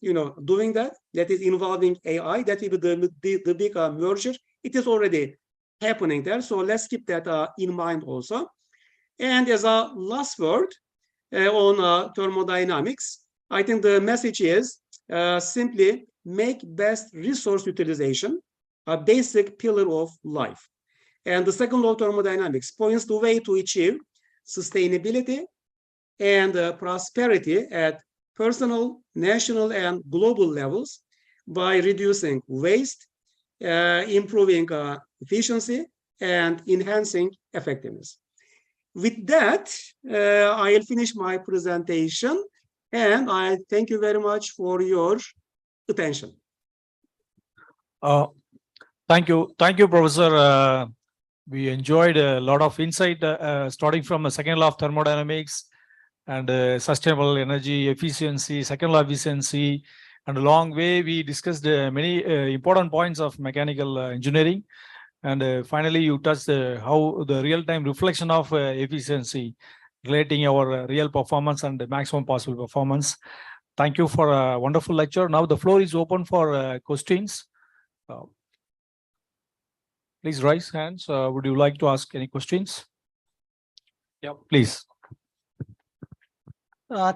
doing that. That is involving AI. That will be the big merger. It is already happening there. So let's keep that in mind also. And as a last word on thermodynamics, I think the message is simply make best resource utilization a basic pillar of life. And the second law of thermodynamics points the way to achieve sustainability and prosperity at personal, national, and global levels by reducing waste, improving efficiency, and enhancing effectiveness. With that, I'll finish my presentation, and I thank you very much for your attention. Thank you, Professor. We enjoyed a lot of insight, starting from the second law of thermodynamics and sustainable energy efficiency, second law of efficiency, and along way we discussed many important points of mechanical engineering. And finally, you touched how the real-time reflection of efficiency relating our real performance and the maximum possible performance. Thank you for a wonderful lecture. Now the floor is open for questions. Please raise hands. Would you like to ask any questions? Yeah, please.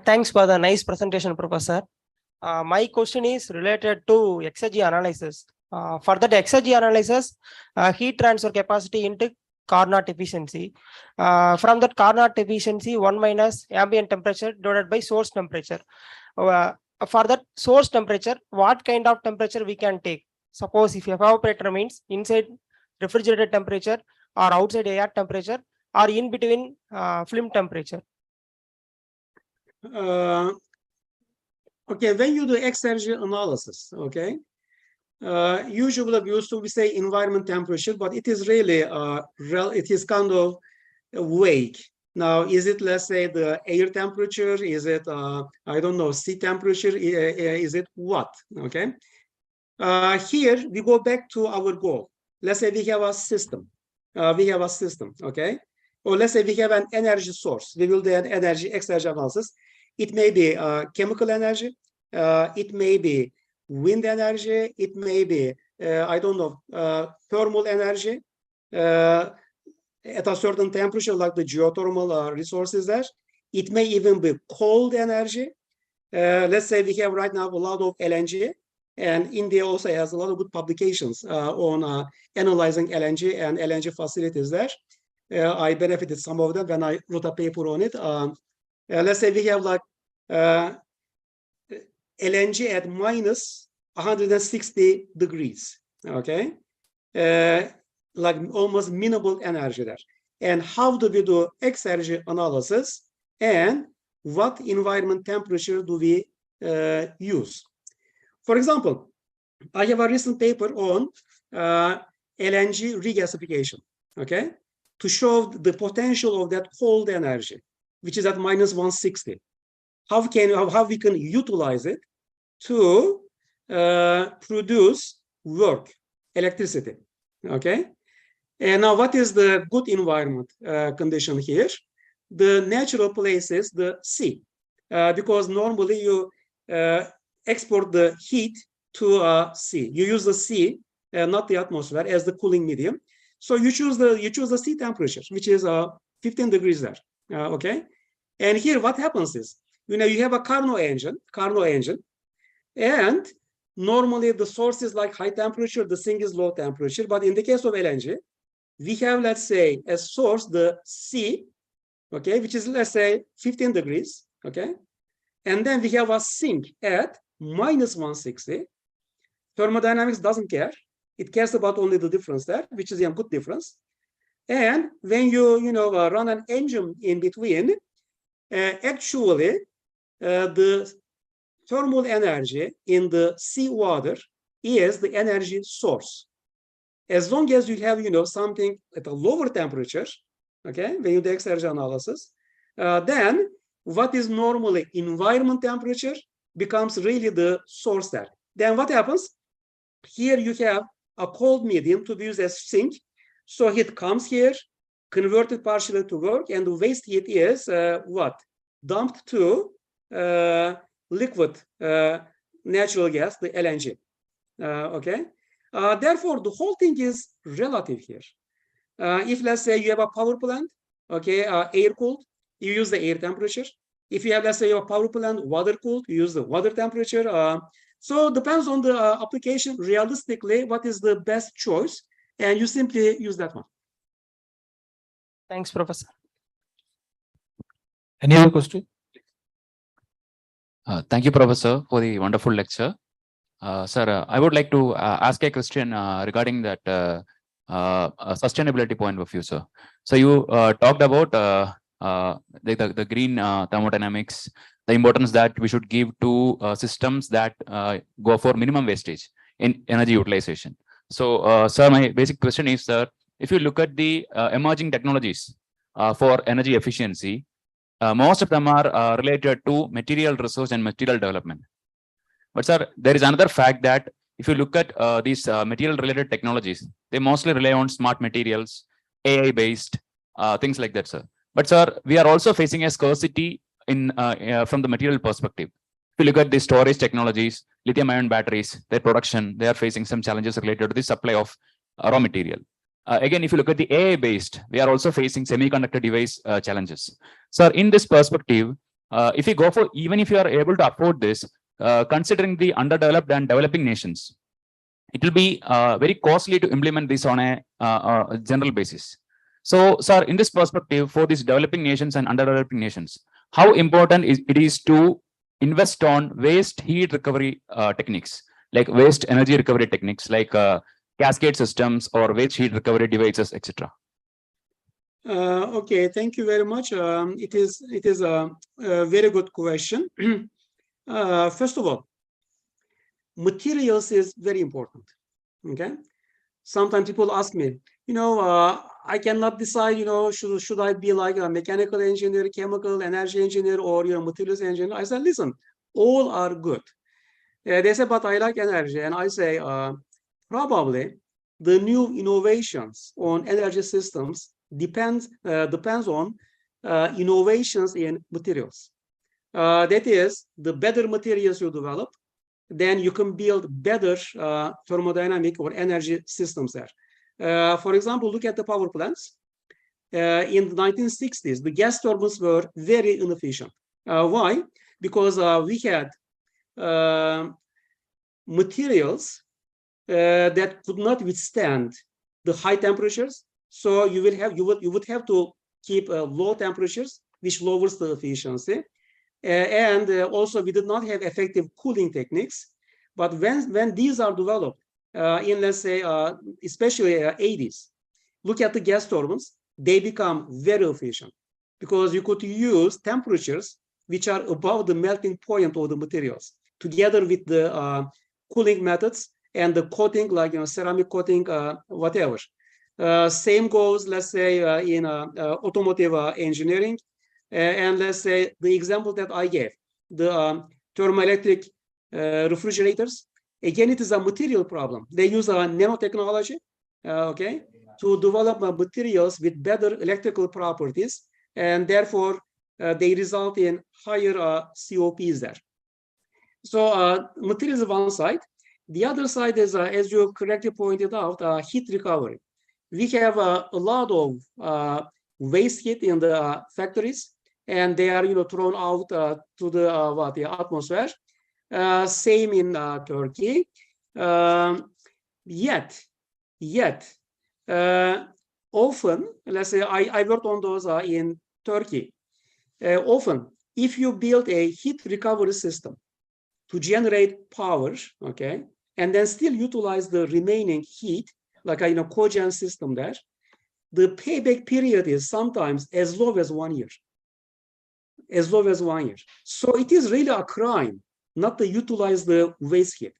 Thanks for the nice presentation, Professor. My question is related to exergy analysis. For that exergy analysis, heat transfer capacity into Carnot efficiency. From that Carnot efficiency, 1 minus ambient temperature divided by source temperature. For that source temperature, what kind of temperature we can take? Suppose if evaporator means inside refrigerator temperature or outside air temperature or in between film temperature. Okay, when you do exergy analysis, okay, usually we say environment temperature, but it is really it is kind of vague. Now, is it, let's say, the air temperature? Is it I don't know, sea temperature? Is it what? Okay. Here we go back to our goal. Let's say we have a system. Okay. Or let's say we have an energy source. We will do an energy exergy analysis. It may be chemical energy. It may be wind energy. It may be, I don't know, thermal energy at a certain temperature, like the geothermal resources there. It may even be cold energy. Let's say we have right now a lot of LNG. And India also has a lot of good publications on analyzing LNG and LNG facilities there. I benefited some of them when I wrote a paper on it. Let's say we have like LNG at minus 160 degrees, okay? Like almost minimal energy there. And how do we do exergy analysis and what environment temperature do we use? For example, I have a recent paper on LNG regasification, okay? To show the potential of that cold energy, which is at minus 160. How we can utilize it to produce work, electricity. Okay. And now, what is the good environment condition here? The natural place is the sea, because normally you export the heat to sea. You use the sea, not the atmosphere, as the cooling medium. So you choose the sea temperature, which is 15 degrees there. Okay, and here what happens is, you have a Carnot engine, and normally the source is like high temperature, the sink is low temperature. But in the case of LNG, we have, let's say, as source the sea, okay, which is, let's say, 15 degrees, okay, and then we have a sink at minus 160. Thermodynamics doesn't care. It cares about only the difference there, which is a good difference. And when you run an engine in between, actually the thermal energy in the seawater is the energy source. As long as you have something at a lower temperature, okay, when you do exergy analysis, then what is normally environment temperature becomes really the source there. Then what happens? Here you have a cold medium to be used as sink. So heat comes here, converted partially to work, and the waste heat is what? Dumped to liquid natural gas, the LNG. Okay. Therefore, the whole thing is relative here. If, let's say, you have a power plant, okay, air-cooled, you use the air temperature. If you have, let's say, a power plant water-cooled, you use the water temperature. So it depends on the application, realistically, what is the best choice, and you simply use that one. Thanks, Professor. Any other question? Thank you, Professor, for the wonderful lecture. Sir, I would like to ask a question regarding that sustainability point of view, sir. So you talked about the green thermodynamics, the importance that we should give to systems that go for minimum wastage in energy utilization. So, sir, my basic question is, sir, if you look at the emerging technologies for energy efficiency, most of them are related to material research and material development. But, sir, there is another fact that if you look at these material-related technologies, they mostly rely on smart materials, AI-based things like that, sir. But, sir, we are also facing a scarcity in from the material perspective. If you look at the storage technologies, lithium-ion batteries, their production, they are facing some challenges related to the supply of raw material. Again, if you look at the AI-based, we are also facing semiconductor device challenges. Sir, in this perspective, if you go for, even if you are able to afford this, considering the underdeveloped and developing nations, it will be very costly to implement this on a general basis. So, sir, in this perspective, for these developing nations and underdeveloping nations, how important it is to invest on waste heat recovery techniques, like waste energy recovery techniques, like cascade systems or waste heat recovery devices, etc. Okay, thank you very much. It is a very good question. First of all, materials is very important. Okay, sometimes people ask me, I cannot decide, should I be like a mechanical engineer, chemical, energy engineer, or materials engineer? I said, listen, all are good. They say, but I like energy, and I say, probably the new innovations on energy systems depends on innovations in materials. That is, the better materials you develop, then you can build better thermodynamic or energy systems there. For example, look at the power plants. In the 1960s, the gas turbines were very inefficient. Why? Because we had materials that could not withstand the high temperatures. So you would have to keep low temperatures, which lowers the efficiency. And also, we did not have effective cooling techniques. But when these are developed in, let's say, especially 80s, look at the gas turbines, they become very efficient because you could use temperatures which are above the melting point of the materials, together with the cooling methods and the coating, like ceramic coating, whatever. Same goes, let's say, in automotive engineering. And let's say the example that I gave, the thermoelectric refrigerators, Again, it is a material problem. They use a nanotechnology, okay, to develop materials with better electrical properties, and therefore they result in higher COPs there. So materials is one side. The other side is, as you correctly pointed out, heat recovery. We have a lot of waste heat in the factories, and they are, thrown out to the atmosphere. Same in Turkey. Yet, often, let's say I worked on those in Turkey. Often, if you build a heat recovery system to generate power, okay, and then still utilize the remaining heat, like a cogen system there, the payback period is sometimes as low as 1 year. As low as 1 year. So it is really a crime not to utilize the waste heat.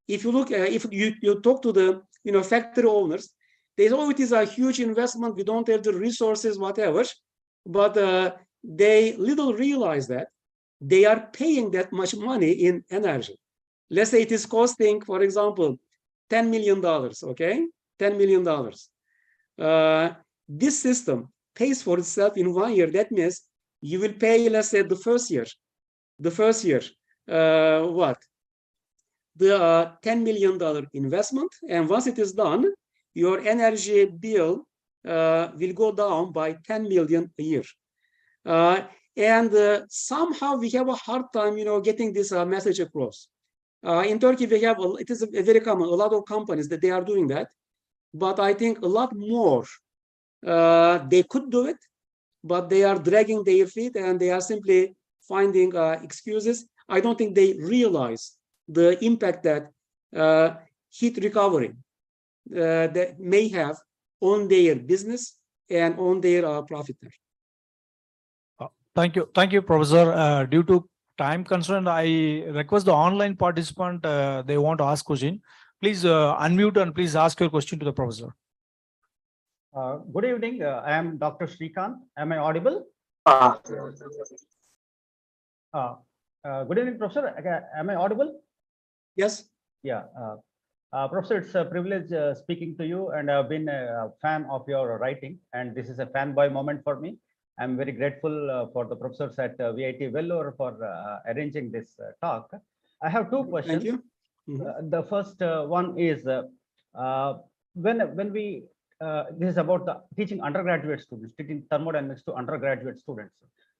If you look, if you talk to the factory owners, they say, oh, it is a huge investment. We don't have the resources, whatever. But they little realize that they are paying that much money in energy. Let's say it is costing, for example, $10 million, okay? $10 million. This system pays for itself in 1 year. That means you will pay, let's say, the first year, what? The $10 million investment. And once it is done, your energy bill will go down by 10 million a year. And somehow we have a hard time, getting this message across. In Turkey, we have, it is very common, a lot of companies that they are doing that. But I think a lot more, they could do it, but they are dragging their feet and they are simply finding excuses. I don't think they realize the impact that heat recovery that may have on their business and on their profit there. Thank you, Professor. Due to time constraint, I request the online participant, they want to ask question. Please unmute and please ask your question to the professor. Good evening. I am Dr. Srikanth. Am I audible? Good evening, Professor. Am I audible? Yes. Yeah. Professor, it's a privilege speaking to you, and I've been a fan of your writing, and this is a fanboy moment for me. I'm very grateful for the professors at VIT Vellore for arranging this talk. I have two questions. Thank you. The first one is when we this is about the teaching undergraduate students, teaching thermodynamics to undergraduate students.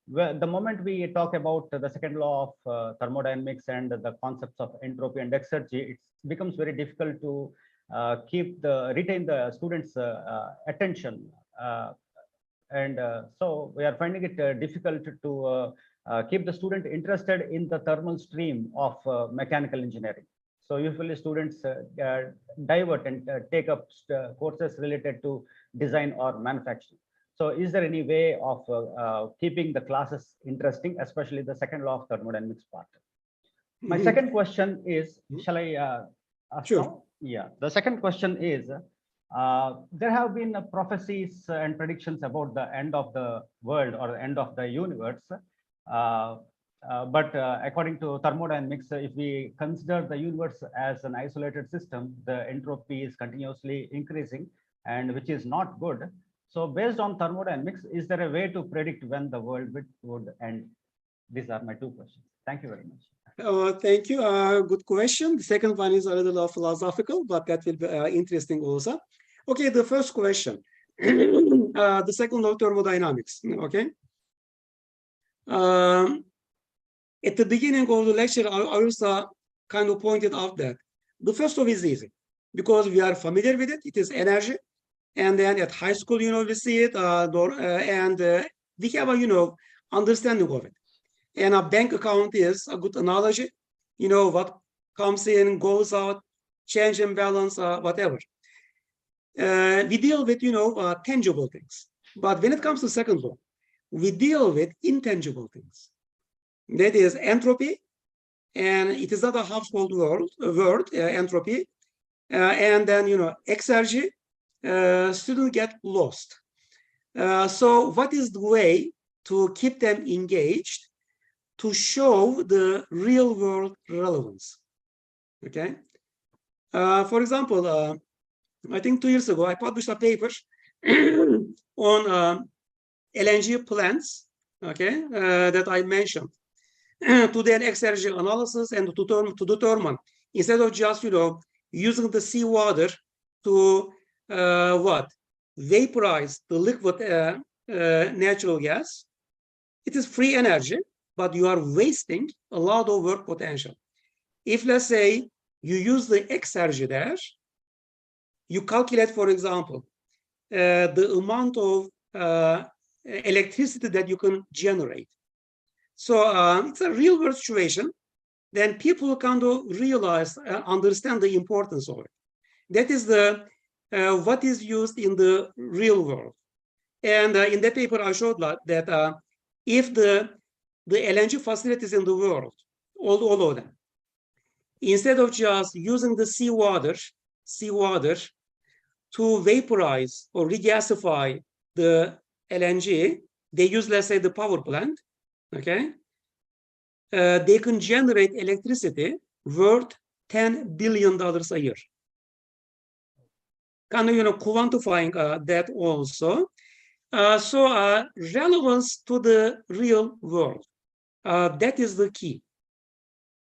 The moment we talk about the second law of thermodynamics and the concepts of entropy and exergy, it becomes very difficult to retain the students' attention. So we are finding it difficult to keep the student interested in the thermal stream of mechanical engineering. So usually students divert and take up courses related to design or manufacturing. So is there any way of keeping the classes interesting, especially the second law of thermodynamics part? My second question is, shall I ask Sure. now? Yeah, the second question is, there have been prophecies and predictions about the end of the world or the end of the universe. But according to thermodynamics, if we consider the universe as an isolated system, the entropy is continuously increasing, and which is not good. So based on thermodynamics, is there a way to predict when the world would end? These are my two questions. Thank you very much. Thank you. Good question. The second one is a little philosophical, but that will be interesting also. Okay, the first question. The second law of thermodynamics. Okay. At the beginning of the lecture, I also kind of pointed out that the first law is easy because we are familiar with it. It is energy. And then at high school, we see it, and we have a, understanding of it. And a bank account is a good analogy. What comes in, goes out, change and balance, whatever. We deal with, tangible things. But when it comes to second law, we deal with intangible things. That is entropy, and it is not a household word, entropy. And then, exergy. Students get lost. So what is the way to keep them engaged to show the real world relevance? Okay. For example, I think 2 years ago, I published a paper on LNG plants, okay, that I mentioned, to do an exergy analysis and to determine, instead of just, using the seawater to vaporize the liquid natural gas, it is free energy, but you are wasting a lot of work potential. If, let's say, you use the exergy there, you calculate, for example, the amount of electricity that you can generate. So it's a real world situation. Then people kind of realize, understand the importance of it. That is the what is used in the real world. And in that paper, I showed that if the LNG facilities in the world, all of them, instead of just using the seawater to vaporize or regasify the LNG, they use, let's say, the power plant, okay? They can generate electricity worth $10 billion a year. Kind of, quantifying that also. So relevance to the real world, that is the key.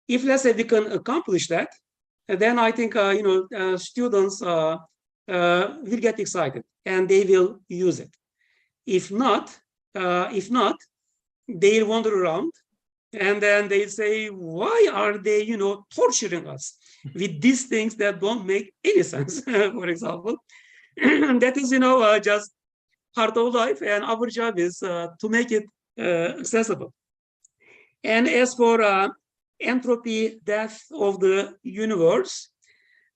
If, let's say, we can accomplish that, then I think, students will get excited and they will use it. If not, they'll wander around and then they say, why are they, torturing us with these things that don't make any sense, for example. That is, just part of life, and our job is to make it accessible. And as for entropy death of the universe,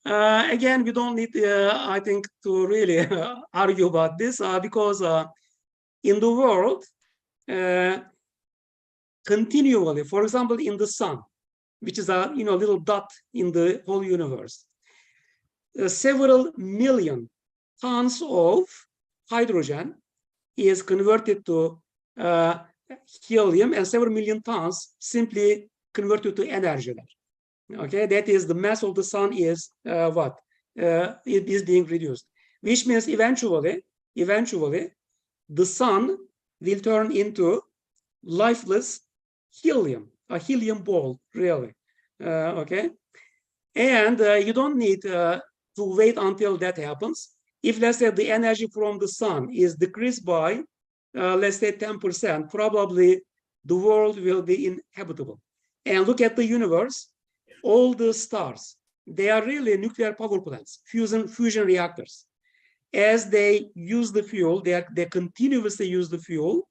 again, we don't need, I think, to really argue about this because in the world, continually, for example, in the sun, which is a little dot in the whole universe, several million tons of hydrogen is converted to helium, and several million tons simply converted to energy. Okay, that is the mass of the sun is it is being reduced, which means eventually the sun will turn into lifeless helium, a helium ball, really. Okay, and you don't need to wait until that happens. If, let's say, the energy from the sun is decreased by, let's say, 10%, probably the world will be inhabitable. And look at the universe, all the stars, they are really nuclear power plants, fusion reactors. As they use the fuel, they continuously use the fuel,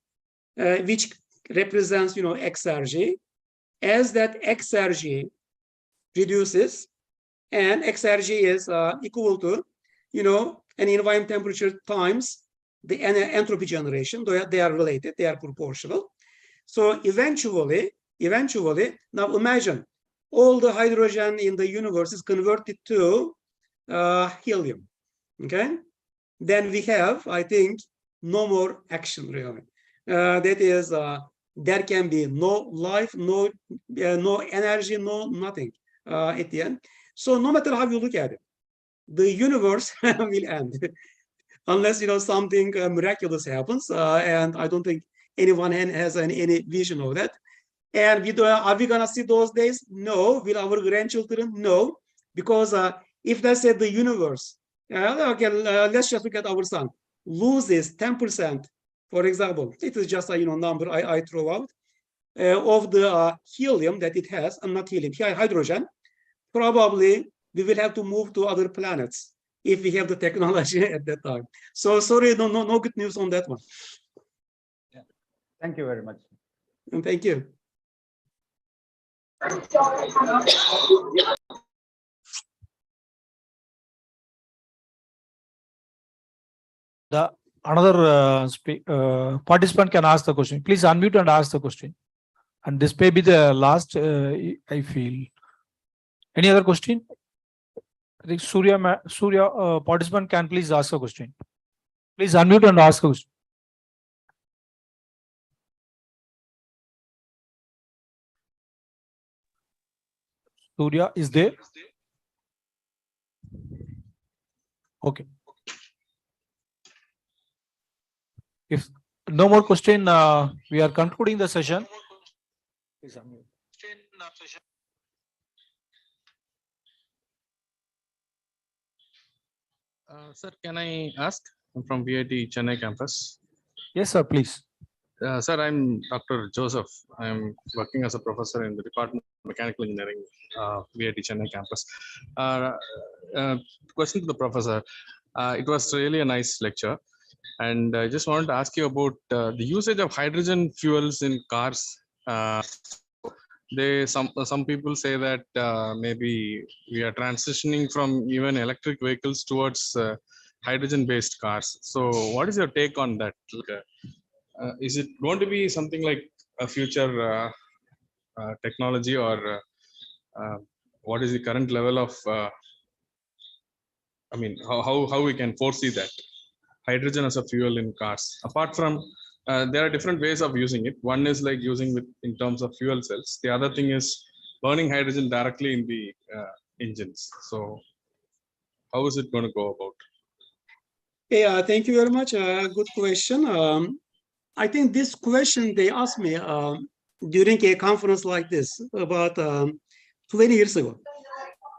which represents, exergy. As that exergy reduces, and exergy is equal to, an environment temperature times the entropy generation. They are related, they are proportional. So eventually, now imagine all the hydrogen in the universe is converted to helium, okay? Then we have, I think, no more action, really. That is, there can be no life, no energy, no nothing at the end. So no matter how you look at it, the universe will end unless something miraculous happens, and I don't think anyone has any vision of that. And are we gonna see those days? No. Will our grandchildren? No, because if, let's say, the universe, let's just look at our sun, loses 10%, for example, it is just a number I throw out, of the helium that it has, and not helium, hydrogen, probably we will have to move to other planets if we have the technology at that time. So sorry, no good news on that one. Yeah. Thank you very much. And thank you. The another participant can ask the question. Please unmute and ask the question. And this may be the last, I feel. Any other question? I think Surya participant can please ask a question. Please unmute and ask a question. Surya is there? Okay. If no more question, we are concluding the session. Please unmute. Sir, can I ask? I'm from VIT Chennai campus. Yes, sir, please. Sir, I'm Dr. Joseph. I'm working as a professor in the Department of Mechanical Engineering, VIT Chennai campus. Question to the professor. It was really a nice lecture. And I just wanted to ask you about the usage of hydrogen fuels in cars. Some people say that maybe we are transitioning from even electric vehicles towards hydrogen-based cars. So, what is your take on that? Is it going to be something like a future technology, or what is the current level of? I mean, how we can foresee that hydrogen as a fuel in cars? Apart from there are different ways of using it. One is like using with in terms of fuel cells. The other thing is burning hydrogen directly in the engines. So, how is it going to go about? Yeah, thank you very much. Good question. I think this question they asked me during a conference like this about 20 years ago.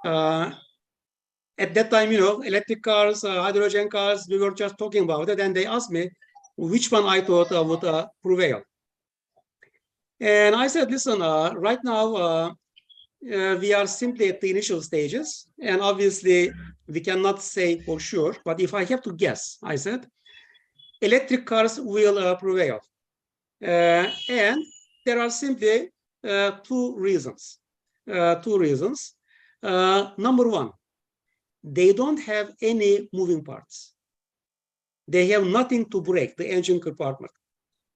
At that time, electric cars, hydrogen cars, we were just talking about it, and they asked me which one I thought would prevail. And I said, listen, right now, we are simply at the initial stages, and obviously we cannot say for sure, but if I have to guess, I said, electric cars will prevail. And there are simply two reasons. Number one, they don't have any moving parts. They have nothing to break the engine compartment.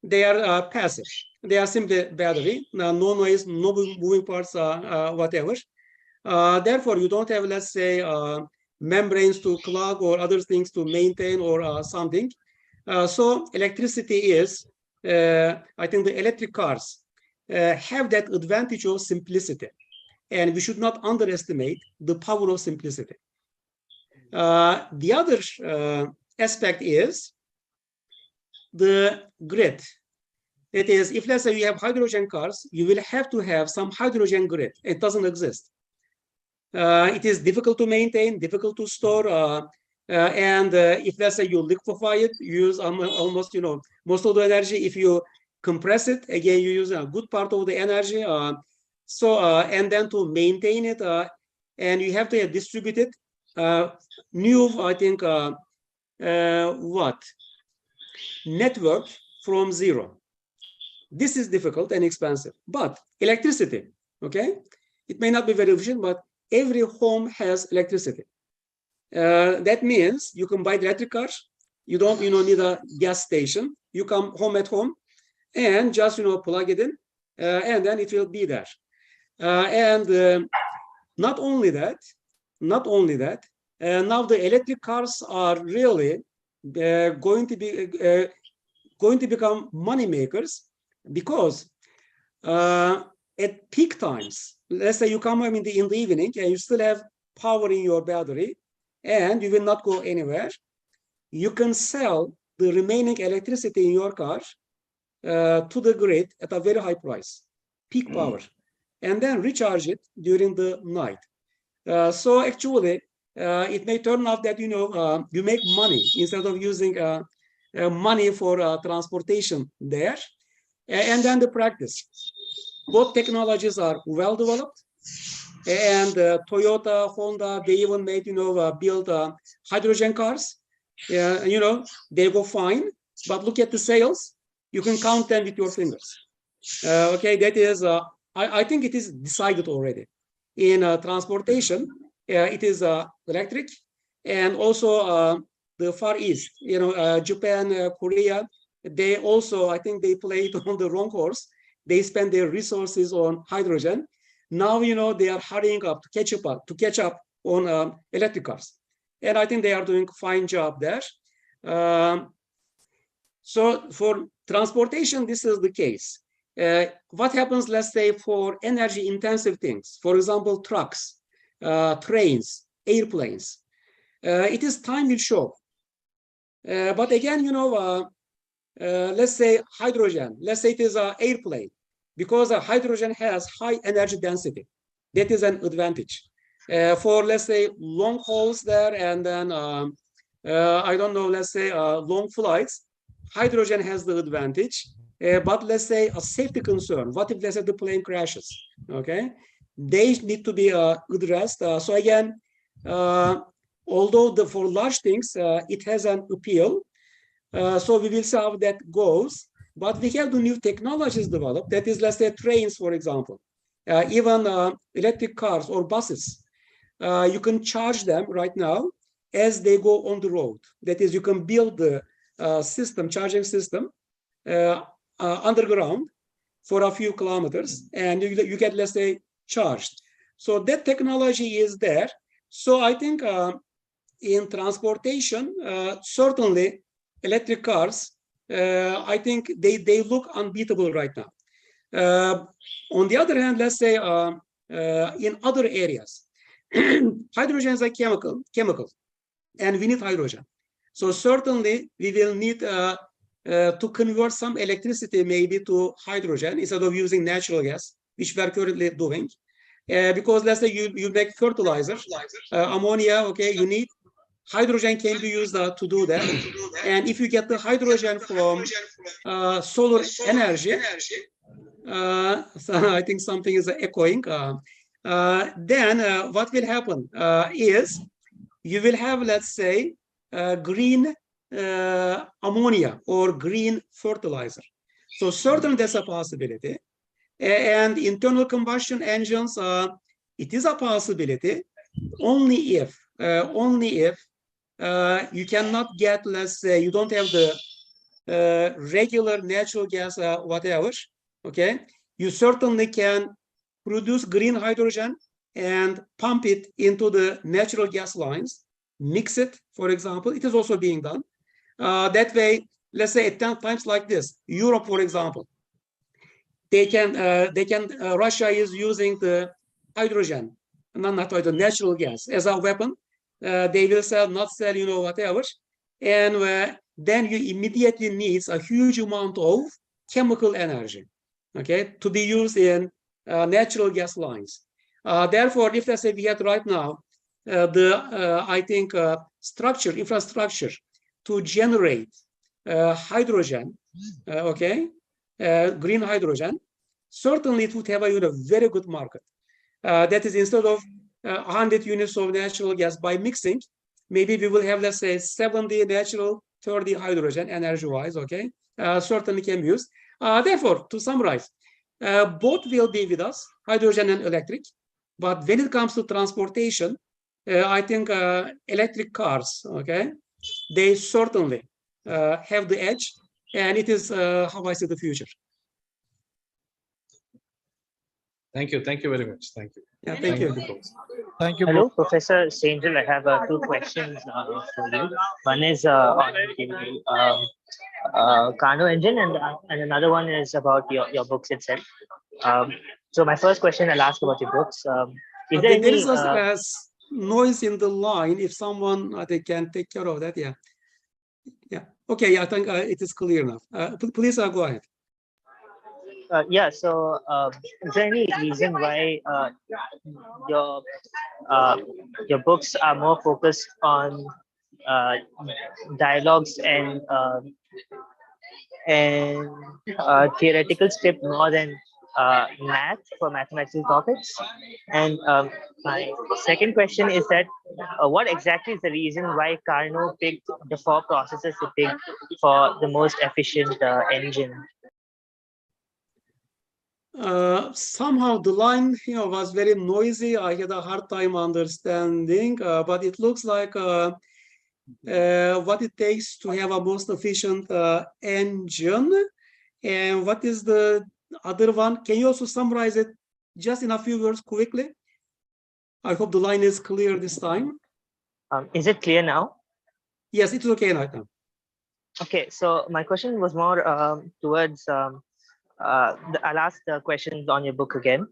They are passive. They are simply battery, no noise, no moving parts, whatever. Therefore, you don't have, let's say, membranes to clog or other things to maintain or something. So electricity is, I think the electric cars have that advantage of simplicity. And we should not underestimate the power of simplicity. The other aspect is the grid. It is, if let's say you have hydrogen cars, you will have to have some hydrogen grid. It doesn't exist. It is difficult to maintain, difficult to store. And if let's say you liquefy it, you use almost, most of the energy. If you compress it, again, you use a good part of the energy. And then to maintain it, and you have to distribute it. New, I think, network from zero. This is difficult and expensive, but electricity, okay? It may not be very efficient, but every home has electricity. That means you can buy the electric cars. You don't, need a gas station. You come home at home and just, plug it in, and then it will be there. And not only that, now the electric cars are really going to become money makers, because at peak times, let's say you come home in the evening and you still have power in your battery and you will not go anywhere, you can sell the remaining electricity in your car to the grid at a very high price, peak power, and then recharge it during the night. So actually, it may turn out that, you make money instead of using money for transportation there. And then the practice. Both technologies are well developed. And Toyota, Honda, they even made, build hydrogen cars. They go fine. But look at the sales. You can count them with your fingers. Okay, that is, I think it is decided already. In transportation, it is electric. And also the Far East, Japan, Korea, they also, I think they played on the wrong horse. They spend their resources on hydrogen. Now, they are hurrying up to catch up on electric cars. And I think they are doing a fine job there. So for transportation, this is the case. What happens, let's say, for energy intensive things, for example, trucks, trains, airplanes, It is time will show. But again, you know, let's say hydrogen, let's say it is an airplane, because hydrogen has high energy density. That is an advantage. For, let's say, long hauls there, and then, I don't know, let's say long flights, hydrogen has the advantage. But let's say a safety concern. What if, let's say, the plane crashes? Okay, they need to be addressed. So again, although for large things, it has an appeal. So we will see how that goes. But we have the new technologies developed. That is, let's say, trains, for example, even electric cars or buses. You can charge them right now as they go on the road. That is, you can build the system, charging system, underground for a few kilometers, and you get, let's say, charged. So that technology is there. So I think in transportation, certainly electric cars, I think they look unbeatable right now. On the other hand, let's say in other areas, hydrogen is a chemical, and we need hydrogen. So certainly we will need to convert some electricity maybe to hydrogen instead of using natural gas, which we are currently doing. Because let's say you make fertilizer, ammonia, okay, you need hydrogen can be used to do that. And if you get the hydrogen from solar energy, so I think something is echoing, then what will happen is you will have, let's say, green ammonia or green fertilizer. So certainly that's a possibility. And internal combustion engines, it is a possibility only if you cannot get, let's say, you don't have the regular natural gas, whatever, okay? You certainly can produce green hydrogen and pump it into the natural gas lines, mix it, for example. It is also being done. That way, let's say at times like this, Europe, for example, Russia is using the hydrogen, not hydrogen, natural gas as a weapon. They will not sell, you know, whatever. And then you immediately needs a huge amount of chemical energy, okay, to be used in natural gas lines. Therefore, if, let's say, we had right now I think infrastructure to generate hydrogen, okay, green hydrogen, certainly it would have a very good market. That is, instead of 100 units of natural gas by mixing, maybe we will have, let's say, 70 natural, 30 hydrogen energy-wise, okay? Certainly can be used. Therefore, to summarize, both will be with us, hydrogen and electric. But when it comes to transportation, I think electric cars, okay, they certainly have the edge, and it is how I see the future. Thank you very much. Thank you. Yeah, thank you. Thank you. Hello, Professor Sangel. I have two questions for you. One is on the Carnot engine, and another one is about your books itself. So my first question, I'll ask about your books. Is there There any is a noise in the line. If someone I think can take care of that, yeah. Okay, yeah, I think it is clear enough. Please go ahead. yeah, so is there any reason why your books are more focused on dialogues and theoretical script more than math for mathematical topics? And my second question is that what exactly is the reason why Carnot picked the 4 processors to pick for the most efficient engine? Somehow the line, was very noisy. I had a hard time understanding, but it looks like what it takes to have a most efficient engine. And what is the other one? Can you also summarize it just in a few words quickly? I hope the line is clear this time. Is it clear now? Yes, it's okay right now. Okay, so my question was more towards, I'll ask the questions on your book again.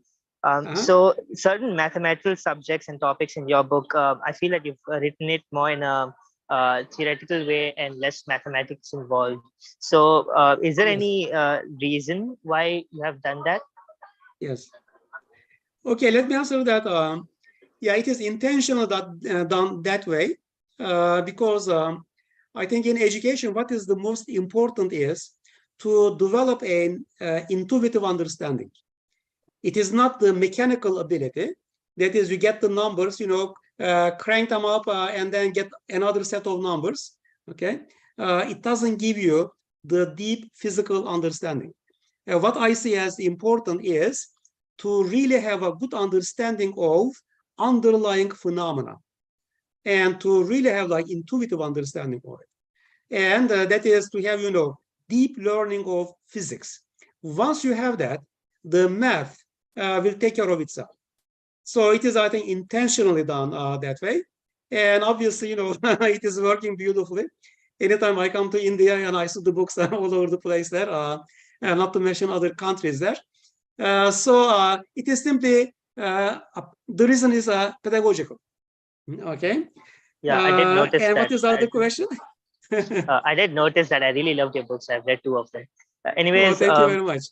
So certain mathematical subjects and topics in your book, I feel that you've written it more in a theoretical way and less mathematics involved. So is there Yes. any reason why you have done that? Yes. Okay, let me answer that. Yeah, it is intentional that done that way because I think in education, what is the most important is to develop an intuitive understanding. It is not the mechanical ability. That is, you get the numbers, crank them up and then get another set of numbers. Okay, it doesn't give you the deep physical understanding. What I see as important is to really have a good understanding of underlying phenomena and to really have like intuitive understanding of it. And that is to have, deep learning of physics. Once you have that, the math will take care of itself. So it is, I think, intentionally done that way. And obviously, it is working beautifully. Anytime I come to India and I see the books all over the place there, and not to mention other countries there. So it is simply, the reason is pedagogical. Okay. Yeah, I did notice and that. what is the other question? I did notice that. I really loved your books. I've read 2 of them. Oh, Anyways, thank you very much.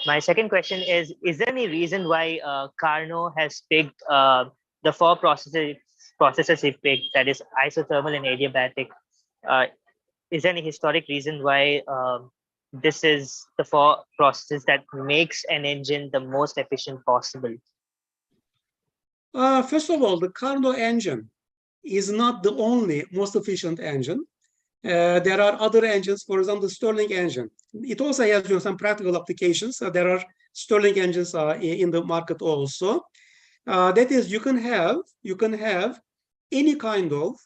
my second question is there any reason why Carnot has picked the 4 processes he picked, that is isothermal and adiabatic? Is there any historic reason why this is the 4 processes that makes an engine the most efficient possible? First of all, the Carnot engine is not the only most efficient engine. There are other engines, for example, the Stirling engine. It also has some practical applications. There are Stirling engines in the market also. That is, you can have any kind of,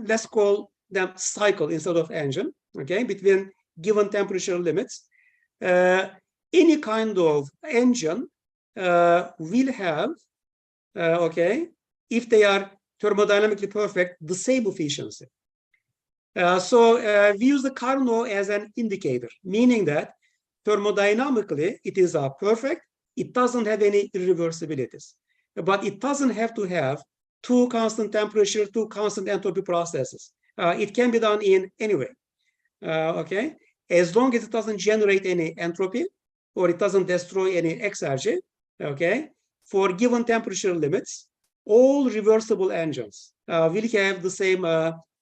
let's call them cycle instead of engine, okay, between given temperature limits. Any kind of engine will have, okay, if they are thermodynamically perfect, the same efficiency. So we use the Carnot as an indicator, meaning that thermodynamically it is perfect. It doesn't have any irreversibilities, but it doesn't have to have 2 constant temperature, 2 constant entropy processes. It can be done in any way, okay? As long as it doesn't generate any entropy or it doesn't destroy any exergy, okay? For given temperature limits, all reversible engines will have the same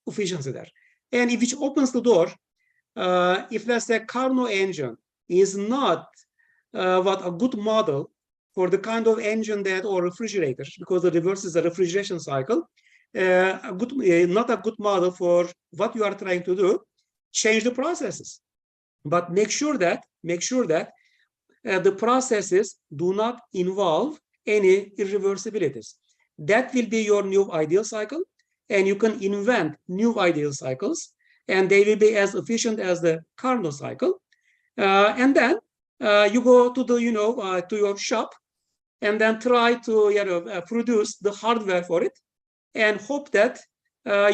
efficiency there. And which opens the door, if let's say Carnot engine is not a good model for the kind of engine that, or refrigerator, because the reverse is a refrigeration cycle, not a good model for what you are trying to do, change the processes. But make sure that the processes do not involve any irreversibilities. That will be your new ideal cycle, and you can invent new ideal cycles, and they will be as efficient as the Carnot cycle. And then you go to the to your shop, and then try to produce the hardware for it, and hope that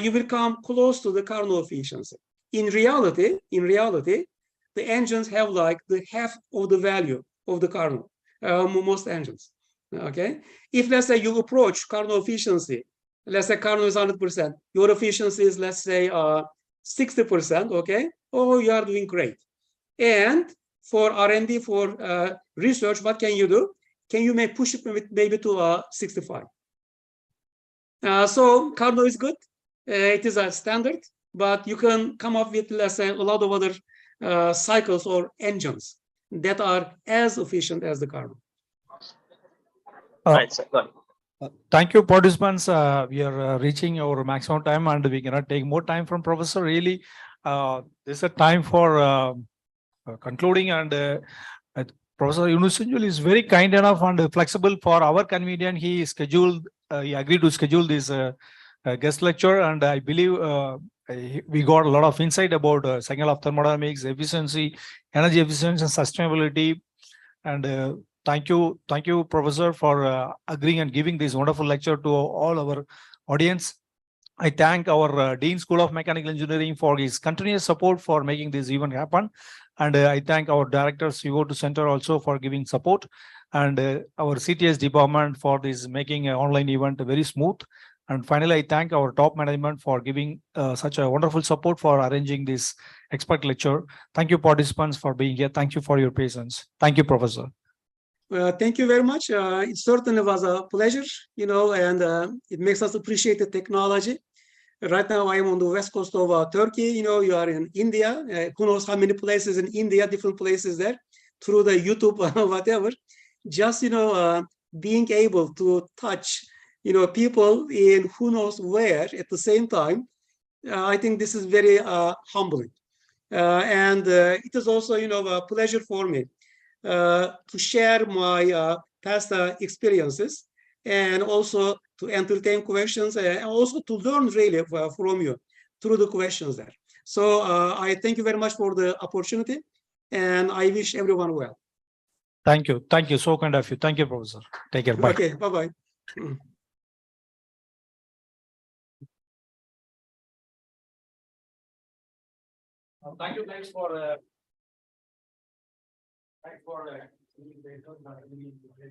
you will come close to the Carnot efficiency. In reality, the engines have like the half of the value of the Carnot, most engines. Okay, if let's say you approach Carnot efficiency, let's say Carnot is 100%, your efficiency is, let's say, 60%. Okay, oh, you are doing great. And for R&D, for research, what can you do? Can you push it maybe to 65? So Carnot is good. It is a standard, but you can come up with, let's say, a lot of other cycles or engines that are as efficient as the Carnot. Right, sir. Got it. Thank you, participants. We are reaching our maximum time and we cannot take more time from Professor. Really, this is a time for concluding, and Professor Yunus Singhal is very kind enough and flexible for our convenience. He agreed to schedule this guest lecture, and I believe we got a lot of insight about second law of thermodynamics, efficiency, energy efficiency, and sustainability. And thank you, Professor, for agreeing and giving this wonderful lecture to all our audience. I thank our Dean School of Mechanical Engineering for his continuous support for making this event happen. And I thank our director, CO2 Center, also for giving support. and our CTS department for this making an online event very smooth. And finally, I thank our top management for giving such a wonderful support for arranging this expert lecture. Thank you, participants, for being here. Thank you for your patience. Thank you, Professor. Thank you very much. It certainly was a pleasure, and it makes us appreciate the technology. Right now, I'm on the west coast of Turkey. You are in India. Who knows how many places in India, different places there, through the YouTube, whatever. Just, being able to touch, people in who knows where at the same time, I think this is very humbling. And it is also, a pleasure for me to share my past experiences and also to entertain questions and also to learn really from you through the questions there. So I thank you very much for the opportunity and I wish everyone well. Thank you. Thank you. So kind of you. Thank you, Professor. Take care. Bye. Okay, bye-bye. Thank you guys for